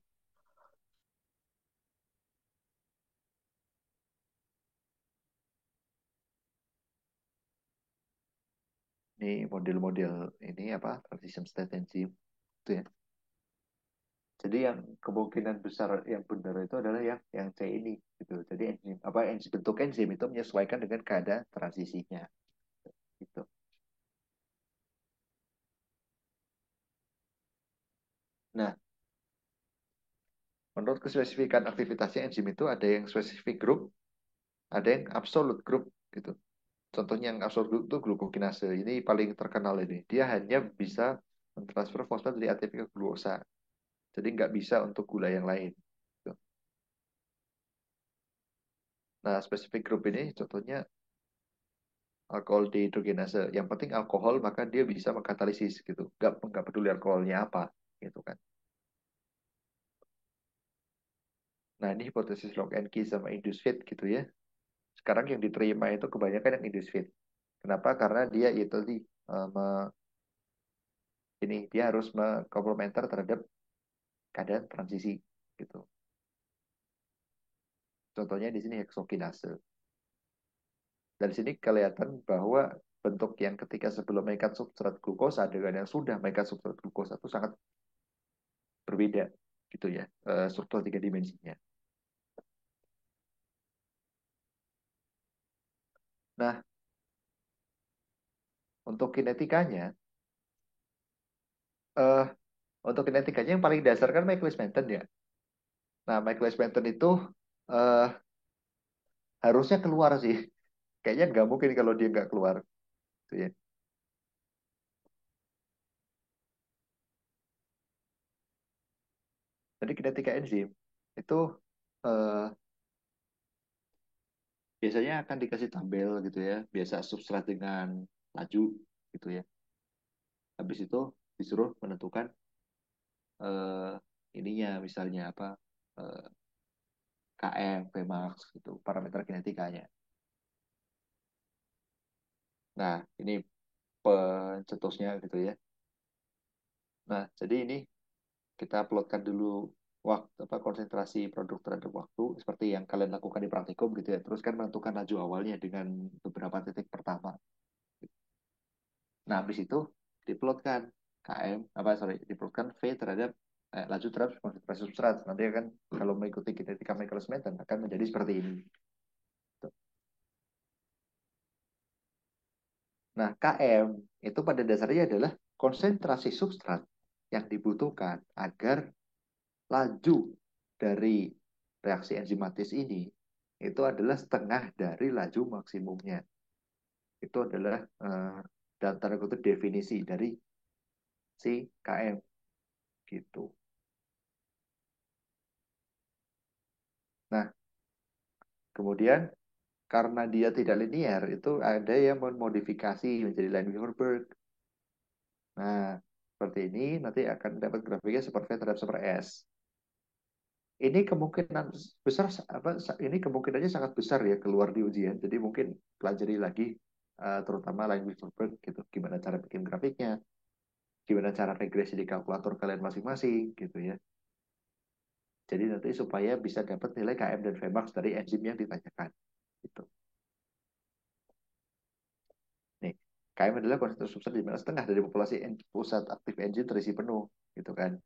Ini model-model ini apa transition state enzim itu ya. Jadi yang kemungkinan besar yang benar itu adalah yang C ini gitu. Jadi enzim apa enzim bentuk enzim itu menyesuaikan dengan keadaan transisinya gitu. Nah, menurut kespesifikan aktivitasnya enzim itu ada yang spesifik grup, ada yang absolute grup gitu. Contohnya yang absolute grup itu glukokinase. Ini paling terkenal ini. Dia hanya bisa mentransfer fosfat dari ATP ke glukosa. Jadi nggak bisa untuk gula yang lain. Gitu. Nah, spesifik grup ini contohnya alkohol dehidrogenase. Yang penting alkohol maka dia bisa mengkatalisis gitu. Nggak peduli alkoholnya apa gitu kan. Nah, ini hipotesis log and key sama induced fit gitu ya. Sekarang yang diterima itu kebanyakan yang induced fit. Kenapa? Karena dia itu di ini dia harus komplementer terhadap keadaan transisi gitu. Contohnya di sini heksokinase. Dari sini kelihatan bahwa bentuk yang ketika sebelum mengikat substrat glukosa dengan yang sudah mengikat substrat glukosa itu sangat berbeda gitu ya, struktur tiga dimensinya. Nah, untuk kinetikanya, eh, untuk kinetikanya yang paling dasar kan Michaelis-Menten ya. Nah, Michaelis-Menten itu eh, harusnya keluar sih. Kayaknya nggak mungkin kalau dia nggak keluar. Gitu ya. Jadi kinetika enzim itu eh, biasanya akan dikasih tabel gitu ya. Biasa substrat dengan laju gitu ya. Habis itu disuruh menentukan eh, ininya misalnya apa eh, KM, Vmax gitu, parameter kinetikanya. Nah, ini pencetusnya gitu ya. Nah, jadi ini kita plotkan dulu waktu apa konsentrasi produk terhadap waktu seperti yang kalian lakukan di praktikum gitu ya. Terus kan menentukan laju awalnya dengan beberapa titik pertama. Nah, habis itu diplotkan KM apa sorry diplotkan V terhadap laju terhadap konsentrasi substrat. Nanti akan kalau mengikuti kinetika Michaelis-Menten akan menjadi seperti ini. Nah, KM itu pada dasarnya adalah konsentrasi substrat yang dibutuhkan agar laju dari reaksi enzimatis ini itu adalah setengah dari laju maksimumnya. Itu adalah dalam tanda kutip definisi dari si KM gitu. Nah, kemudian karena dia tidak linear, itu ada yang memodifikasi menjadi line Weaver-Berg. Nah, seperti ini nanti akan dapat grafiknya super V terhadap super S. Ini kemungkinan besar apa ini kemungkinannya sangat besar ya keluar di ujian. Jadi mungkin pelajari lagi terutama line Weaver-Berg gitu. Gimana cara bikin grafiknya, gimana cara regresi di kalkulator kalian masing-masing gitu ya. Jadi nanti supaya bisa dapat nilai KM dan Vmax dari enzim yang ditanyakan gitu. Nih, KM adalah konsentrasi substrat di mana setengah dari populasi pusat aktif enzim terisi penuh gitu kan.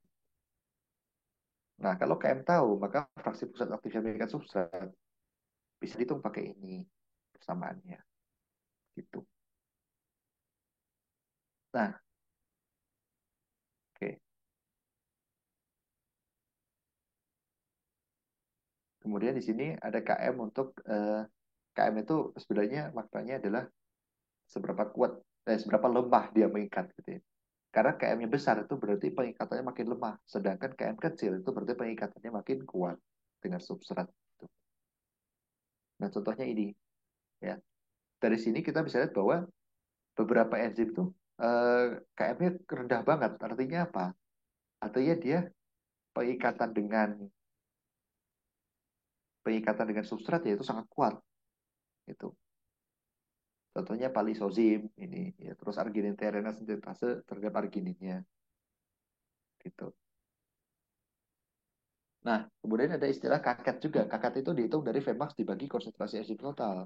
Nah, kalau KM tahu, maka fraksi pusat aktif yang mengikat substrat bisa dihitung pakai ini persamaannya gitu. Nah, oke. Kemudian di sini ada KM untuk KM itu sebenarnya maknanya adalah seberapa kuat, seberapa lemah dia mengikat gitu ya. Karena KM-nya besar itu berarti pengikatannya makin lemah, sedangkan KM kecil itu berarti pengikatannya makin kuat dengan substrat. Gitu. Nah, contohnya ini ya. Dari sini kita bisa lihat bahwa beberapa enzim itu KM-nya rendah banget. Artinya apa? Artinya dia pengikatan dengan pengikatan dengan substrat ya itu sangat kuat gitu. Contohnya palisozim ini ya terus arginin terena sintase terhadap argininnya gitu. Nah, kemudian ada istilah kaket juga. Kaket itu dihitung dari Vmax dibagi konsentrasi enzim total.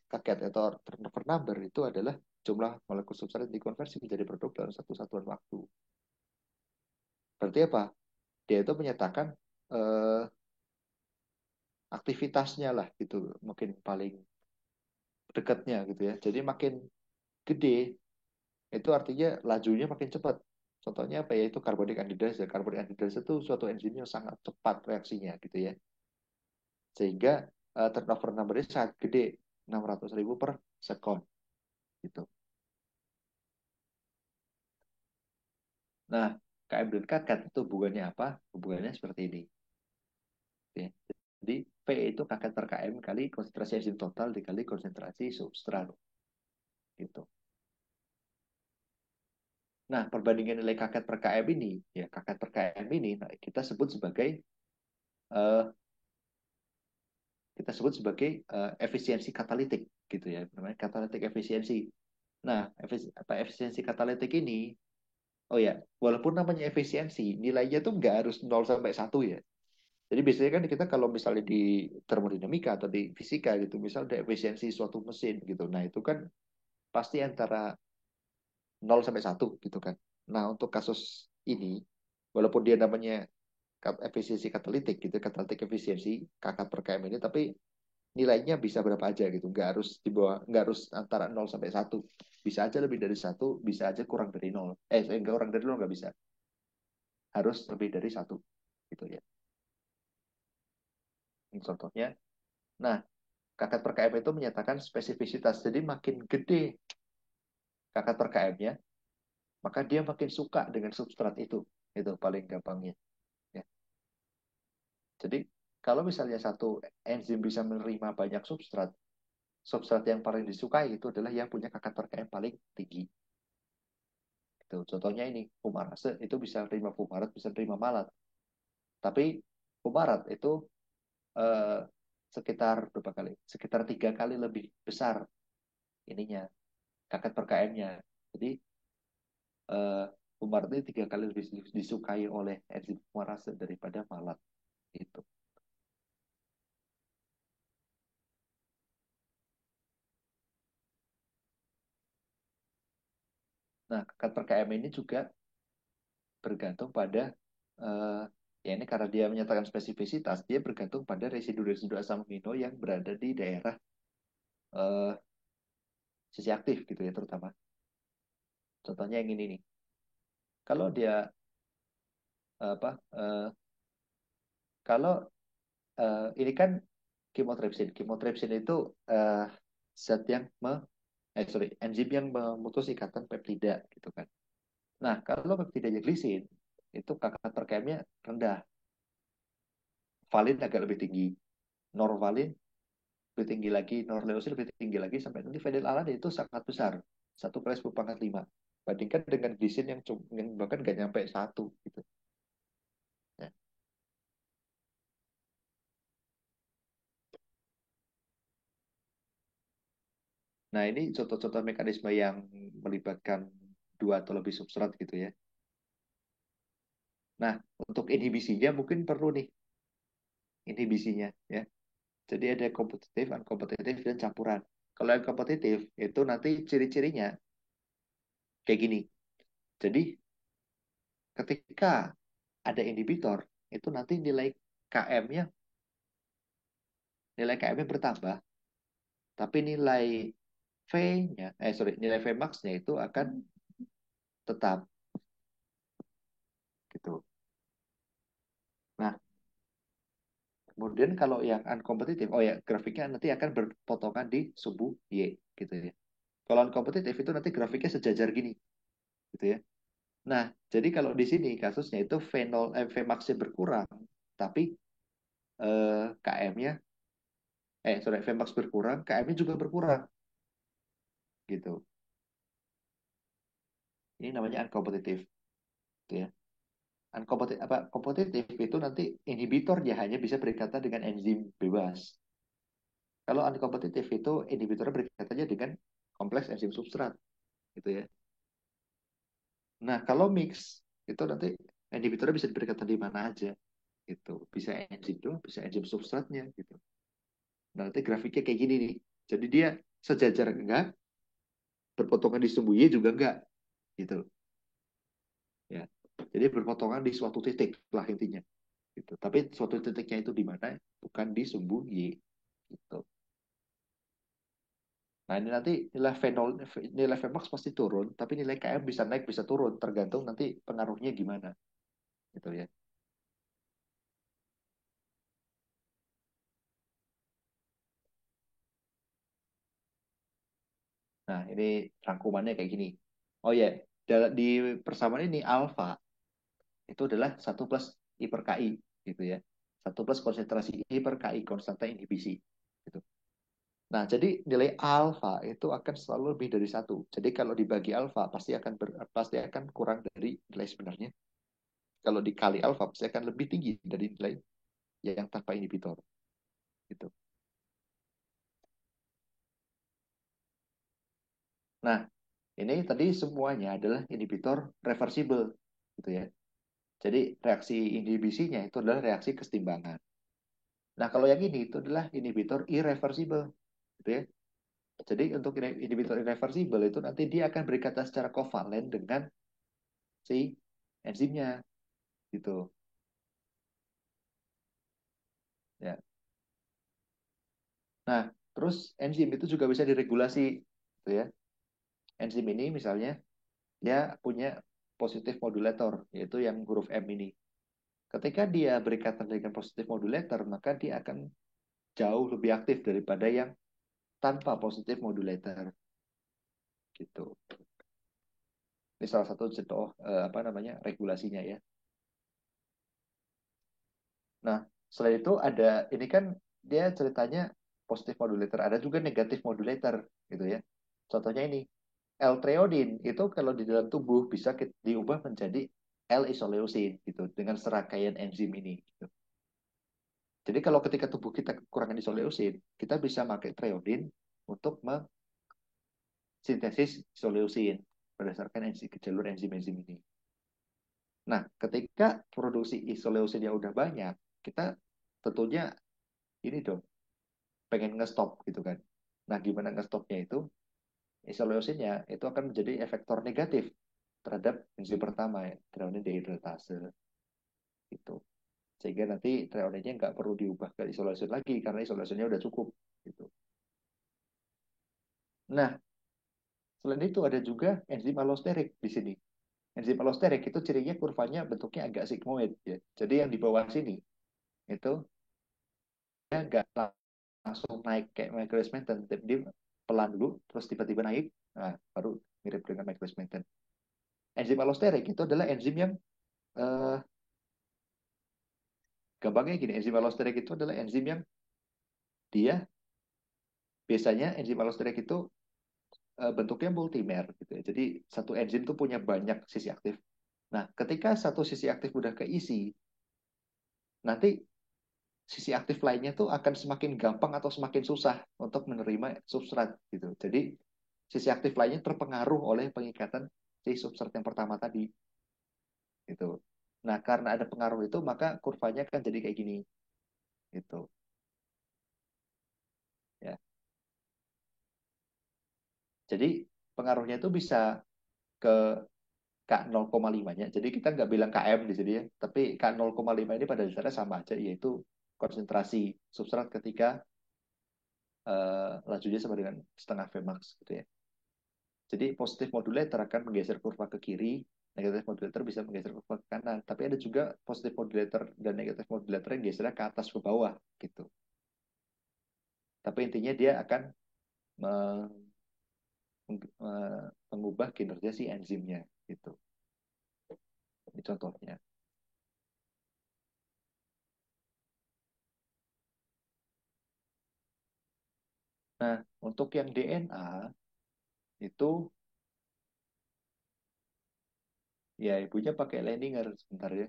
Kaket atau turnover number itu adalah jumlah molekul substrat yang dikonversi menjadi produk dalam satu satuan waktu. Berarti apa? dia itu menyatakan eh, aktivitasnya lah gitu, mungkin paling dekatnya gitu ya. Jadi makin gede itu artinya lajunya makin cepat. Contohnya apa ya, itu carbonik anhidrase. Carbonik anhidrase itu suatu enzim yang sangat cepat reaksinya gitu ya. Sehingga turnover number-nya sangat gede, 600.000 per sekon gitu. Nah, KM dan kakak itu hubungannya apa? Hubungannya seperti ini. Ya. Jadi P itu kakak per KM kali konsentrasi enzim total dikali konsentrasi substrat gitu. Nah, perbandingan nilai kakak per KM ini, ya kakak per KM ini, nah, uh, kita sebut sebagai efisiensi katalitik gitu ya, namanya katalitik efisiensi. Nah, efisiensi katalitik ini, oh ya, walaupun namanya efisiensi, nilainya tuh nggak harus 0 sampai 1 ya. Jadi biasanya kan kita kalau misalnya di termodinamika atau di fisika gitu, misal ada efisiensi suatu mesin gitu. Nah, itu kan pasti antara 0 sampai 1 gitu kan. Nah, untuk kasus ini, walaupun dia namanya efisiensi katalitik gitu, katalitik efisiensi kakak per km ini, tapi nilainya bisa berapa aja gitu, nggak harus antara 0 sampai 1, bisa aja lebih dari 1, bisa aja kurang dari 0, enggak, kurang dari 0 nggak bisa, harus lebih dari 1 gitu ya. Ini contohnya. Nah, kakak per km itu menyatakan spesifisitas, jadi makin gede kakak per km-nya, maka dia makin suka dengan substrat itu paling gampangnya ya. Jadi kalau misalnya satu enzim bisa menerima banyak substrat, substrat yang paling disukai itu adalah yang punya kakak per km paling tinggi. Gitu. Contohnya ini, fumarase itu bisa terima fumarat, bisa terima malat. Tapi fumarat itu eh, sekitar berapa kali? Sekitar 3 kali lebih besar ininya, kakak per km-nya. Jadi eh, fumarat ini 3 kali lebih disukai oleh enzim fumarase daripada malat. Itu. Nah, kakak per km ini juga bergantung pada ya ini karena dia menyatakan spesifisitas, dia bergantung pada residu-residu asam amino yang berada di daerah eh, sisi aktif gitu ya terutama. Contohnya yang ini nih. Kalau dia apa kalau ini kan chymotrypsin. Chymotrypsin itu eh, zat yang sorry, enzim yang memutus ikatan peptida gitu kan. Nah, kalau peptidanya glisin itu kakak terkemnya rendah. Valin agak lebih tinggi. Norvalin lebih tinggi lagi, norleusin lebih tinggi lagi, sampai nanti fenilalanine itu sangat besar, 1 kali 10⁵. Bandingkan dengan glisin yang bahkan nggak nyampe 1 gitu. Ya. Nah, ini contoh-contoh mekanisme yang melibatkan 2 atau lebih substrat gitu ya. Nah, untuk inhibisinya mungkin perlu nih inhibisinya ya. Jadi ada kompetitif, unkompetitif, dan campuran. Kalau yang kompetitif itu nanti ciri-cirinya kayak gini. Jadi ketika ada inhibitor itu nanti KM-nya nilai KM-nya bertambah, tapi V-nya, nilai V max-nya itu akan tetap gitu. Nah, kemudian kalau yang unkompetitif, oh ya, grafiknya nanti akan berpotongan di sumbu Y gitu ya. Kalau unkompetitif itu nanti grafiknya sejajar gini gitu ya. Nah, jadi kalau di sini kasusnya itu V max-nya berkurang, tapi KM-nya V max berkurang, KM-nya juga berkurang gitu. Ini namanya unkompetitif gitu ya. Unkompetitif apa kompetitif itu nanti inhibitornya hanya bisa berikatan dengan enzim bebas. Kalau unkompetitif itu inhibitornya berikatannya dengan kompleks enzim substrat gitu ya. Nah, kalau mix itu nanti inhibitornya bisa berikatan di mana aja gitu. Bisa enzim doang, bisa enzim substratnya gitu. Nah, nanti grafiknya kayak gini nih. Jadi dia sejajar enggak, berpotongan di sumbu Y juga enggak gitu ya. Jadi berpotongan di suatu titik lah intinya. Gitu. Tapi suatu titiknya itu di mana? Bukan di sumbu Y. Gitu. Nah ini nanti nilai V0, nilai Vmax pasti turun, tapi nilai Km bisa naik bisa turun, tergantung nanti pengaruhnya gimana. Gitu ya. Nah ini rangkumannya kayak gini. Oh ya, di persamaan ini alfa itu adalah satu plus I per KI gitu ya. Satu plus konsentrasi I per KI, konstanta inhibisi. Gitu. Nah, jadi nilai alfa itu akan selalu lebih dari satu. Jadi kalau dibagi alfa pasti akan kurang dari nilai sebenarnya. Kalau dikali alfa pasti akan lebih tinggi dari nilai yang tanpa inhibitor. Gitu. Nah, ini tadi semuanya adalah inhibitor reversible, gitu ya. Jadi reaksi inhibisinya itu adalah reaksi kesetimbangan. Nah, kalau yang ini itu adalah inhibitor irreversible, gitu ya. Jadi untuk inhibitor irreversible itu nanti dia akan berkaitan secara kovalen dengan si enzimnya, gitu. Ya. Nah, terus enzim itu juga bisa diregulasi, gitu ya. Enzim ini misalnya dia punya positif modulator, yaitu yang huruf M ini. Ketika dia berikatan dengan positif modulator, maka dia akan jauh lebih aktif daripada yang tanpa positif modulator, gitu. Ini salah satu contoh apa namanya regulasinya ya. Nah, selain itu ada ini kan dia ceritanya positif modulator, ada juga negatif modulator, gitu ya. Contohnya ini L-treodin itu kalau di dalam tubuh bisa diubah menjadi L-isoleucin gitu dengan serangkaian enzim ini. Gitu. Jadi kalau ketika tubuh kita kekurangan isoleucin, kita bisa pakai treodin untuk mensintesis isoleucin berdasarkan jalur enzim-enzim ini. Nah, ketika produksi isoleucinnya udah banyak, kita tentunya ini dong pengen ngestop gitu kan. Nah, gimana ngestopnya itu? Isoleucinnya itu akan menjadi efektor negatif terhadap enzim pertama ya, treonin dehidratase gitu. Sehingga nanti treoninnya nggak perlu diubah ke isolasi lagi karena isolasinya udah cukup gitu. Nah, selain itu ada juga enzim allosterik di sini. Enzim allosterik itu cirinya kurvanya bentuknya agak sigmoid ya. Jadi yang di bawah sini itu dia nggak langsung naik kayak Michaelis Menten, tapi dia pelan dulu terus tiba-tiba naik. Nah, baru mirip dengan Michaelis Menten. Enzim allosterik itu adalah enzim yang eh, gampangnya gini, enzim allosterik itu adalah enzim yang dia biasanya enzim allosterik itu bentuknya multimer gitu ya. Jadi satu enzim tuh punya banyak sisi aktif. Nah, ketika satu sisi aktif udah keisi, nanti sisi aktif lainnya tuh akan semakin gampang atau semakin susah untuk menerima substrat gitu. Jadi sisi aktif lainnya terpengaruh oleh pengikatan si substrat yang pertama tadi gitu. Nah, karena ada pengaruh itu maka kurvanya kan jadi kayak gini gitu ya. Jadi pengaruhnya itu bisa ke K0,5-nya. Jadi kita nggak bilang KM di sini ya, tapi K0,5 ini pada dasarnya sama aja, yaitu konsentrasi substrat ketika lajunya sama dengan setengah Vmax gitu ya. Jadi positif modulator akan menggeser kurva ke kiri, negatif modulator bisa menggeser kurva ke kanan. Tapi ada juga positif modulator dan negatif modulator yang gesernya ke atas ke bawah gitu. Tapi intinya dia akan mengubah kinerja si enzimnya gitu. Ini contohnya. Nah, untuk yang DNA itu ya ibunya pakai Leininger sebentar ya.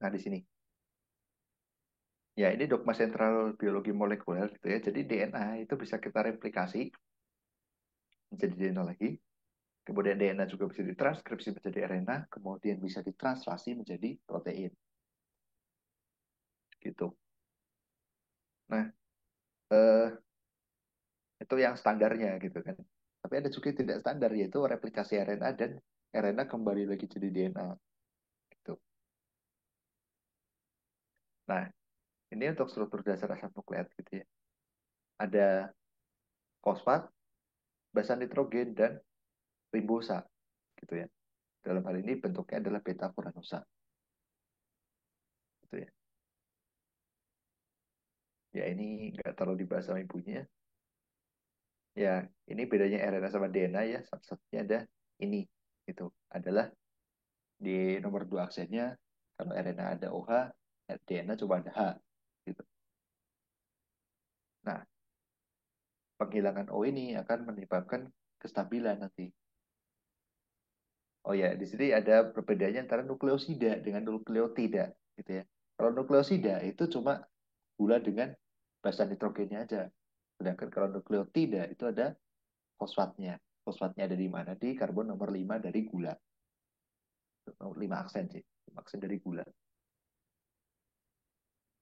Nah, di sini. Ya, ini dogma sentral biologi molekuler gitu ya. Jadi DNA itu bisa kita replikasi menjadi DNA lagi. Kemudian DNA juga bisa ditranskripsi menjadi RNA, kemudian bisa ditranslasi menjadi protein. Gitu. Nah, eh, itu yang standarnya gitu kan. Tapi ada juga yang tidak standar, yaitu replikasi RNA dan RNA kembali lagi jadi DNA. Gitu. Nah, ini untuk struktur dasar asam nukleat gitu ya. Ada fosfat, basa nitrogen, dan ribosa gitu ya. Dalam hal ini bentuknya adalah beta furanusa gitu ya. Ya ini nggak terlalu dibahas sama ibunya. Ya ini bedanya RNA sama DNA ya. Satu-satunya ada ini gitu. Adalah di nomor dua aksennya kalau RNA ada OH, DNA cuma ada H gitu. Nah, penghilangan O ini akan menyebabkan kestabilan nanti. Oh ya, di sini ada perbedaannya antara nukleosida dengan nukleotida gitu ya. Kalau nukleosida itu cuma gula dengan basa nitrogennya aja. Sedangkan kalau nukleotida itu ada fosfatnya. Fosfatnya ada di mana? Di karbon nomor 5 dari gula. Nomor 5 aksen sih. 5 aksen dari gula.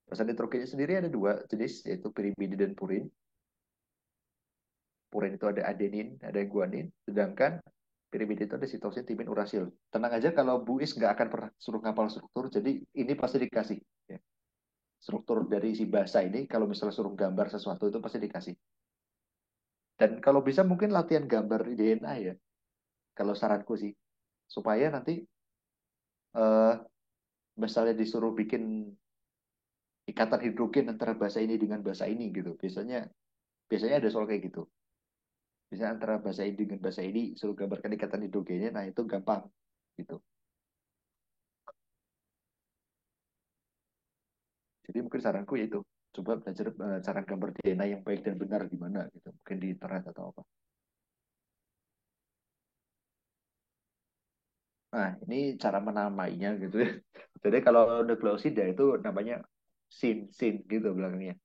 Basa nitrogennya sendiri ada dua jenis, yaitu pirimidin dan purin. Purin itu ada adenin, ada guanin. Sedangkan pirimidin itu ada sitosin, timin, urasil. Tenang aja kalau Bu Is nggak akan pernah suruh ngapal struktur, jadi ini pasti dikasih. Ya. Struktur dari si basa ini, kalau misalnya suruh gambar sesuatu itu pasti dikasih. Dan kalau bisa mungkin latihan gambar DNA ya, kalau saranku sih. Supaya nanti eh, misalnya disuruh bikin ikatan hidrogen antara basa ini dengan basa ini gitu. Biasanya biasanya ada soal kayak gitu. Misalnya antara basa ini dengan basa ini suruh gambarkan ikatan hidrogennya, nah itu gampang gitu. Jadi mungkin saranku ya itu, coba belajar cara gambar DNA yang baik dan benar gimana gitu. Mungkin di internet atau apa. Nah, ini cara menamainya gitu ya. Jadi kalau nukleosida itu namanya sin gitu belakangnya.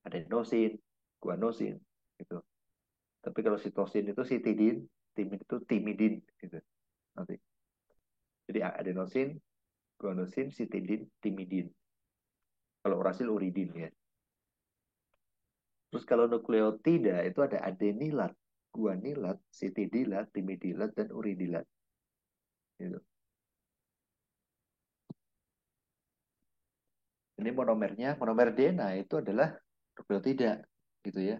Adenosin, guanosin gitu. Tapi kalau sitosin itu sitidin, timin itu timidin gitu. Nanti. Jadi adenosin, guanosin, sitidin, timidin. Kalau urasil uridin ya. Terus kalau nukleotida itu ada adenilat, guanilat, sitidilat, timidilat, dan uridilat. Gitu. Ini monomernya, monomer DNA itu adalah nukleotida, gitu ya.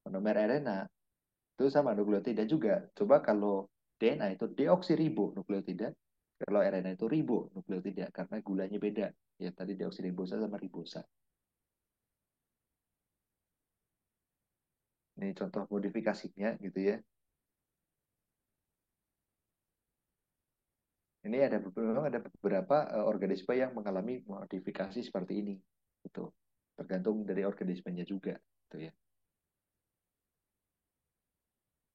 Monomer RNA itu sama nukleotida juga. Coba kalau DNA itu deoksiribo nukleotida, kalau RNA itu ribo nukleotida karena gulanya beda. Ya tadi deoksiribosa sama ribosa. Ini contoh modifikasinya gitu ya. Ini ada memang ada beberapa organisme yang mengalami modifikasi seperti ini. Gitu. Tergantung dari organismenya juga, gitu ya.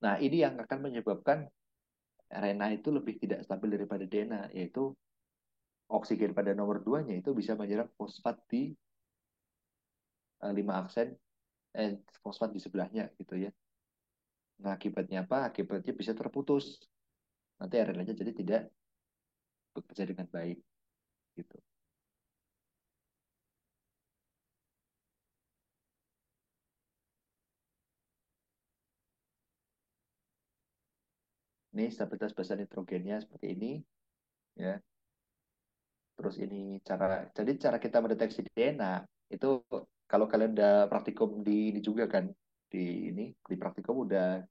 Nah, ini yang akan menyebabkan RNA itu lebih tidak stabil daripada DNA, yaitu oksigen pada nomor duanya itu bisa menyerang fosfat di 5 aksen, fosfat di sebelahnya gitu ya. Nah, akibatnya apa? Akibatnya bisa terputus. Nanti RNA-nya jadi tidak bekerja dengan baik gitu. Ini stabilitas basa nitrogennya seperti ini ya. Terus ini jadi cara kita mendeteksi DNA itu kalau kalian udah praktikum di ini juga kan di ini di praktikum udah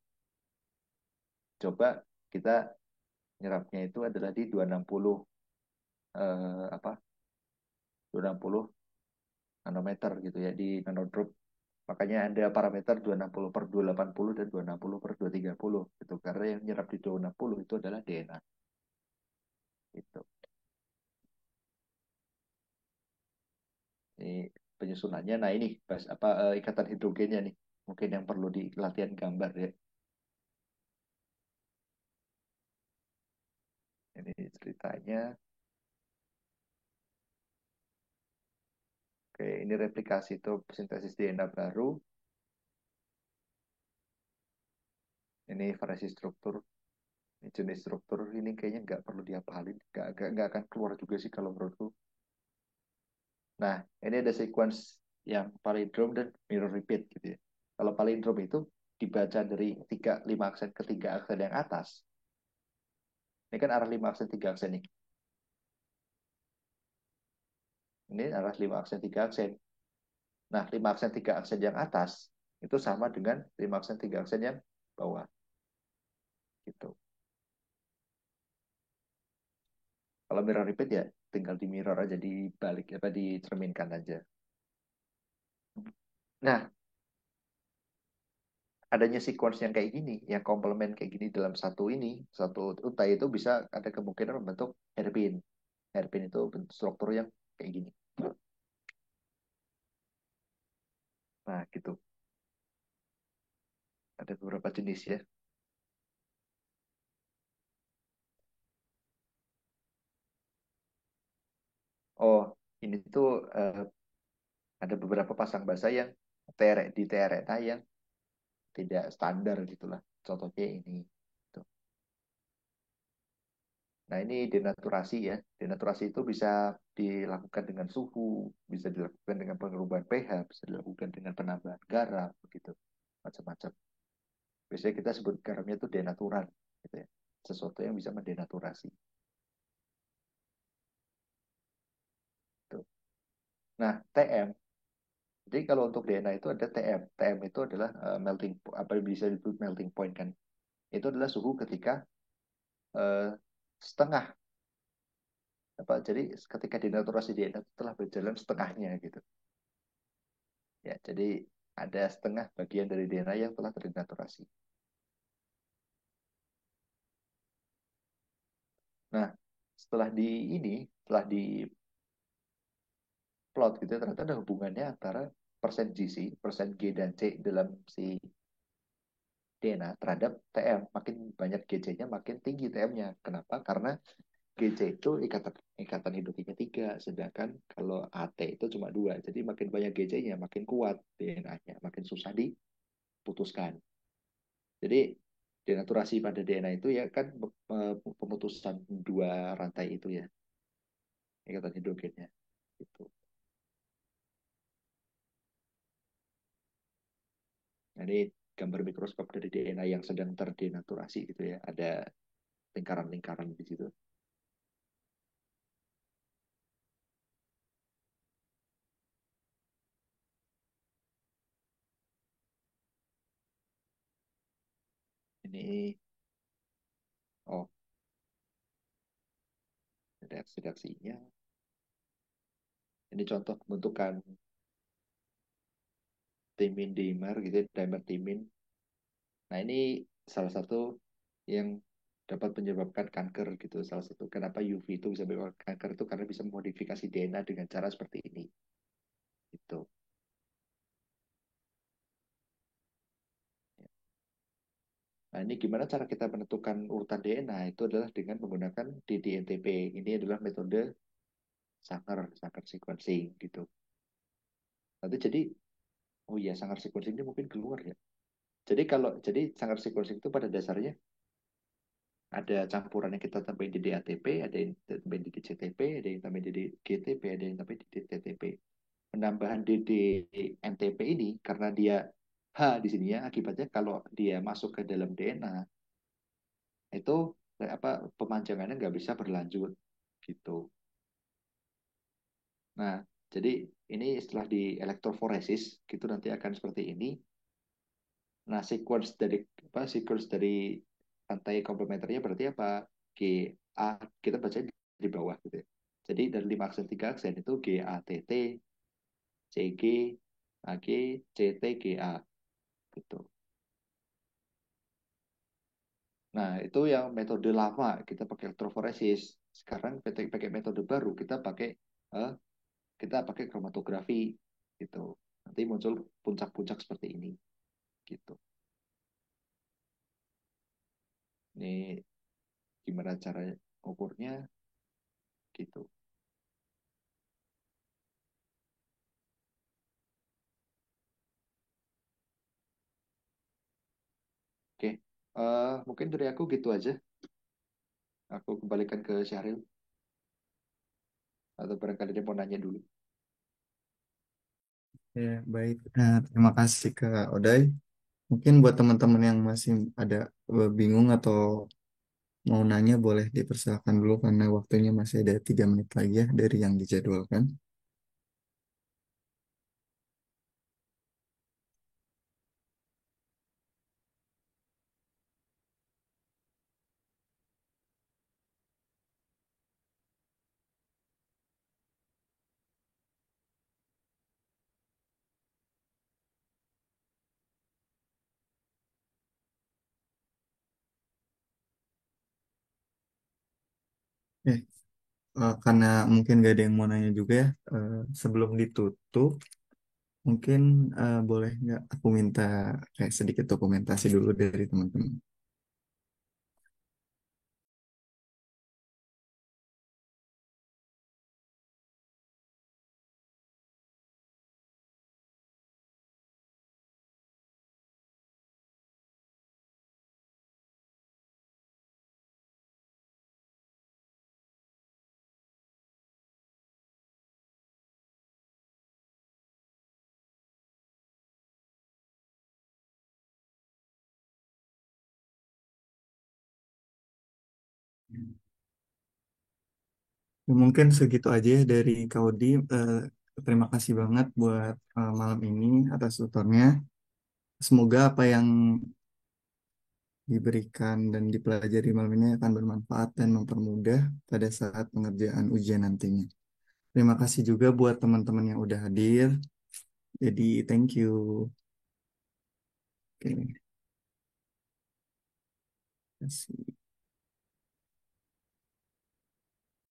coba kita nyerapnya itu adalah di 260 apa 260 nanometer gitu ya di nanodrop. Makanya ada parameter 260 per 280 dan 260 per 230 gitu. Karena yang nyerap di 260 itu adalah DNA gitu. Ini penyusunannya. Nah ini apa ikatan hidrogennya nih. Mungkin yang perlu di latihan gambar ya. Ini ceritanya. Oke, ini replikasi itu sintesis DNA baru. Ini variasi struktur. Ini jenis struktur ini kayaknya nggak perlu dihafalin. Nggak akan keluar juga sih kalau menurutku. Nah, ini ada sequence yang palindrom dan mirror repeat gitu ya. Kalau palindrom itu dibaca dari 5 aksen ke 3 aksen yang atas. Ini kan arah 5 aksen 3 aksen nih. Ini arah 5 aksen 3 aksen. Nah, 5 aksen 3 aksen yang atas itu sama dengan 5 aksen 3 aksen yang bawah gitu. Kalau mirror repeat ya tinggal di mirror aja, dibalik apa dicerminkan aja. Nah, adanya sequence yang kayak gini, yang komplement kayak gini dalam satu untai itu bisa ada kemungkinan membentuk hairpin. Hairpin itu bentuk struktur yang kayak gini. Nah, gitu. Ada beberapa jenis ya. Oh, ini tuh ada beberapa pasang bahasa yang di TRNA yang tidak standar gitulah. Contohnya ini. Tuh. Nah, ini denaturasi ya. Denaturasi itu bisa dilakukan dengan suhu, bisa dilakukan dengan pengerubahan pH, bisa dilakukan dengan penambahan garam, begitu. Macam-macam. Biasanya kita sebut garamnya itu denaturan, gitu ya. Sesuatu yang bisa mendenaturasi. Tuh. Nah, TM. Jadi kalau untuk DNA itu ada TM. TM itu adalah apa yang bisa disebut melting point kan. Itu adalah suhu ketika eh, setengah jadi ketika denaturasi DNA itu telah berjalan setengahnya gitu. Ya, jadi ada setengah bagian dari DNA yang telah terdenaturasi. Nah, setelah setelah di plot gitu, ternyata ada hubungannya antara persen GC, persen G dan C dalam si DNA terhadap TM. Makin banyak GC-nya, makin tinggi TM-nya. Kenapa? Karena GC itu ikatan ikatan hidrogennya 3, sedangkan kalau AT itu cuma 2. Jadi makin banyak GC-nya, makin kuat DNA-nya, makin susah diputuskan. Jadi denaturasi pada DNA itu ya kan pemutusan dua rantai itu ya, ikatan hidrogennya. Gitu. Nah, ini gambar mikroskop dari DNA yang sedang terdenaturasi gitu ya. Ada lingkaran-lingkaran di situ. Ini oh reaksi-reaksinya. Ini contoh pembentukan timin dimer gitu, dimer timin. Nah, ini salah satu yang dapat menyebabkan kanker gitu. Salah satu kenapa UV itu bisa menyebabkan kanker itu karena bisa memodifikasi DNA dengan cara seperti ini. Gitu. Nah, ini gimana cara kita menentukan urutan DNA? Itu adalah dengan menggunakan ddNTP. Ini adalah metode Sanger sequencing gitu. Nanti jadi, oh iya, Sanger sequencing ini mungkin keluar ya. Jadi Sanger sequencing itu pada dasarnya ada campuran yang kita tambahin di DATP, ada yang tambahin di CTP, ada yang tambahin di GTP, ada yang tambahin di TTP. Penambahan ddNTP ini karena dia H di sini ya, akibatnya kalau dia masuk ke dalam DNA itu pemanjangannya nggak bisa berlanjut gitu. Nah, jadi ini setelah di elektroforesis gitu nanti akan seperti ini. Nah, sequence dari rantai komplementernya berarti apa? G A kita baca di bawah gitu ya. Jadi dari 5 aksen 3 aksen itu G A T T C G A G C T G A gitu. Nah, itu yang metode lama kita pakai elektroforesis. Sekarang pakai metode baru eh, kita pakai kromatografi gitu. Nanti muncul puncak-puncak seperti ini gitu. Ini gimana cara ukurnya gitu. Oke. Mungkin dari aku gitu aja. Aku kembalikan ke Syahril. Atau barangkali dia mau nanya dulu. Ya, baik. Terima kasih Kak Odai. Mungkin buat teman-teman yang masih ada bingung atau mau nanya boleh dipersilakan dulu karena waktunya masih ada 3 menit lagi ya dari yang dijadwalkan. Eh, karena mungkin gak ada yang mau nanya juga ya, sebelum ditutup, mungkin boleh nggak aku minta kayak sedikit dokumentasi dulu dari teman-teman. Ya, mungkin segitu aja ya dari Kaudi. Eh, Terima kasih banget buat malam ini atas tutornya. Semoga apa yang diberikan dan dipelajari malam ini akan bermanfaat dan mempermudah pada saat pengerjaan ujian nantinya. Terima kasih juga buat teman-teman yang udah hadir. Jadi, thank you. Oke, terima kasih.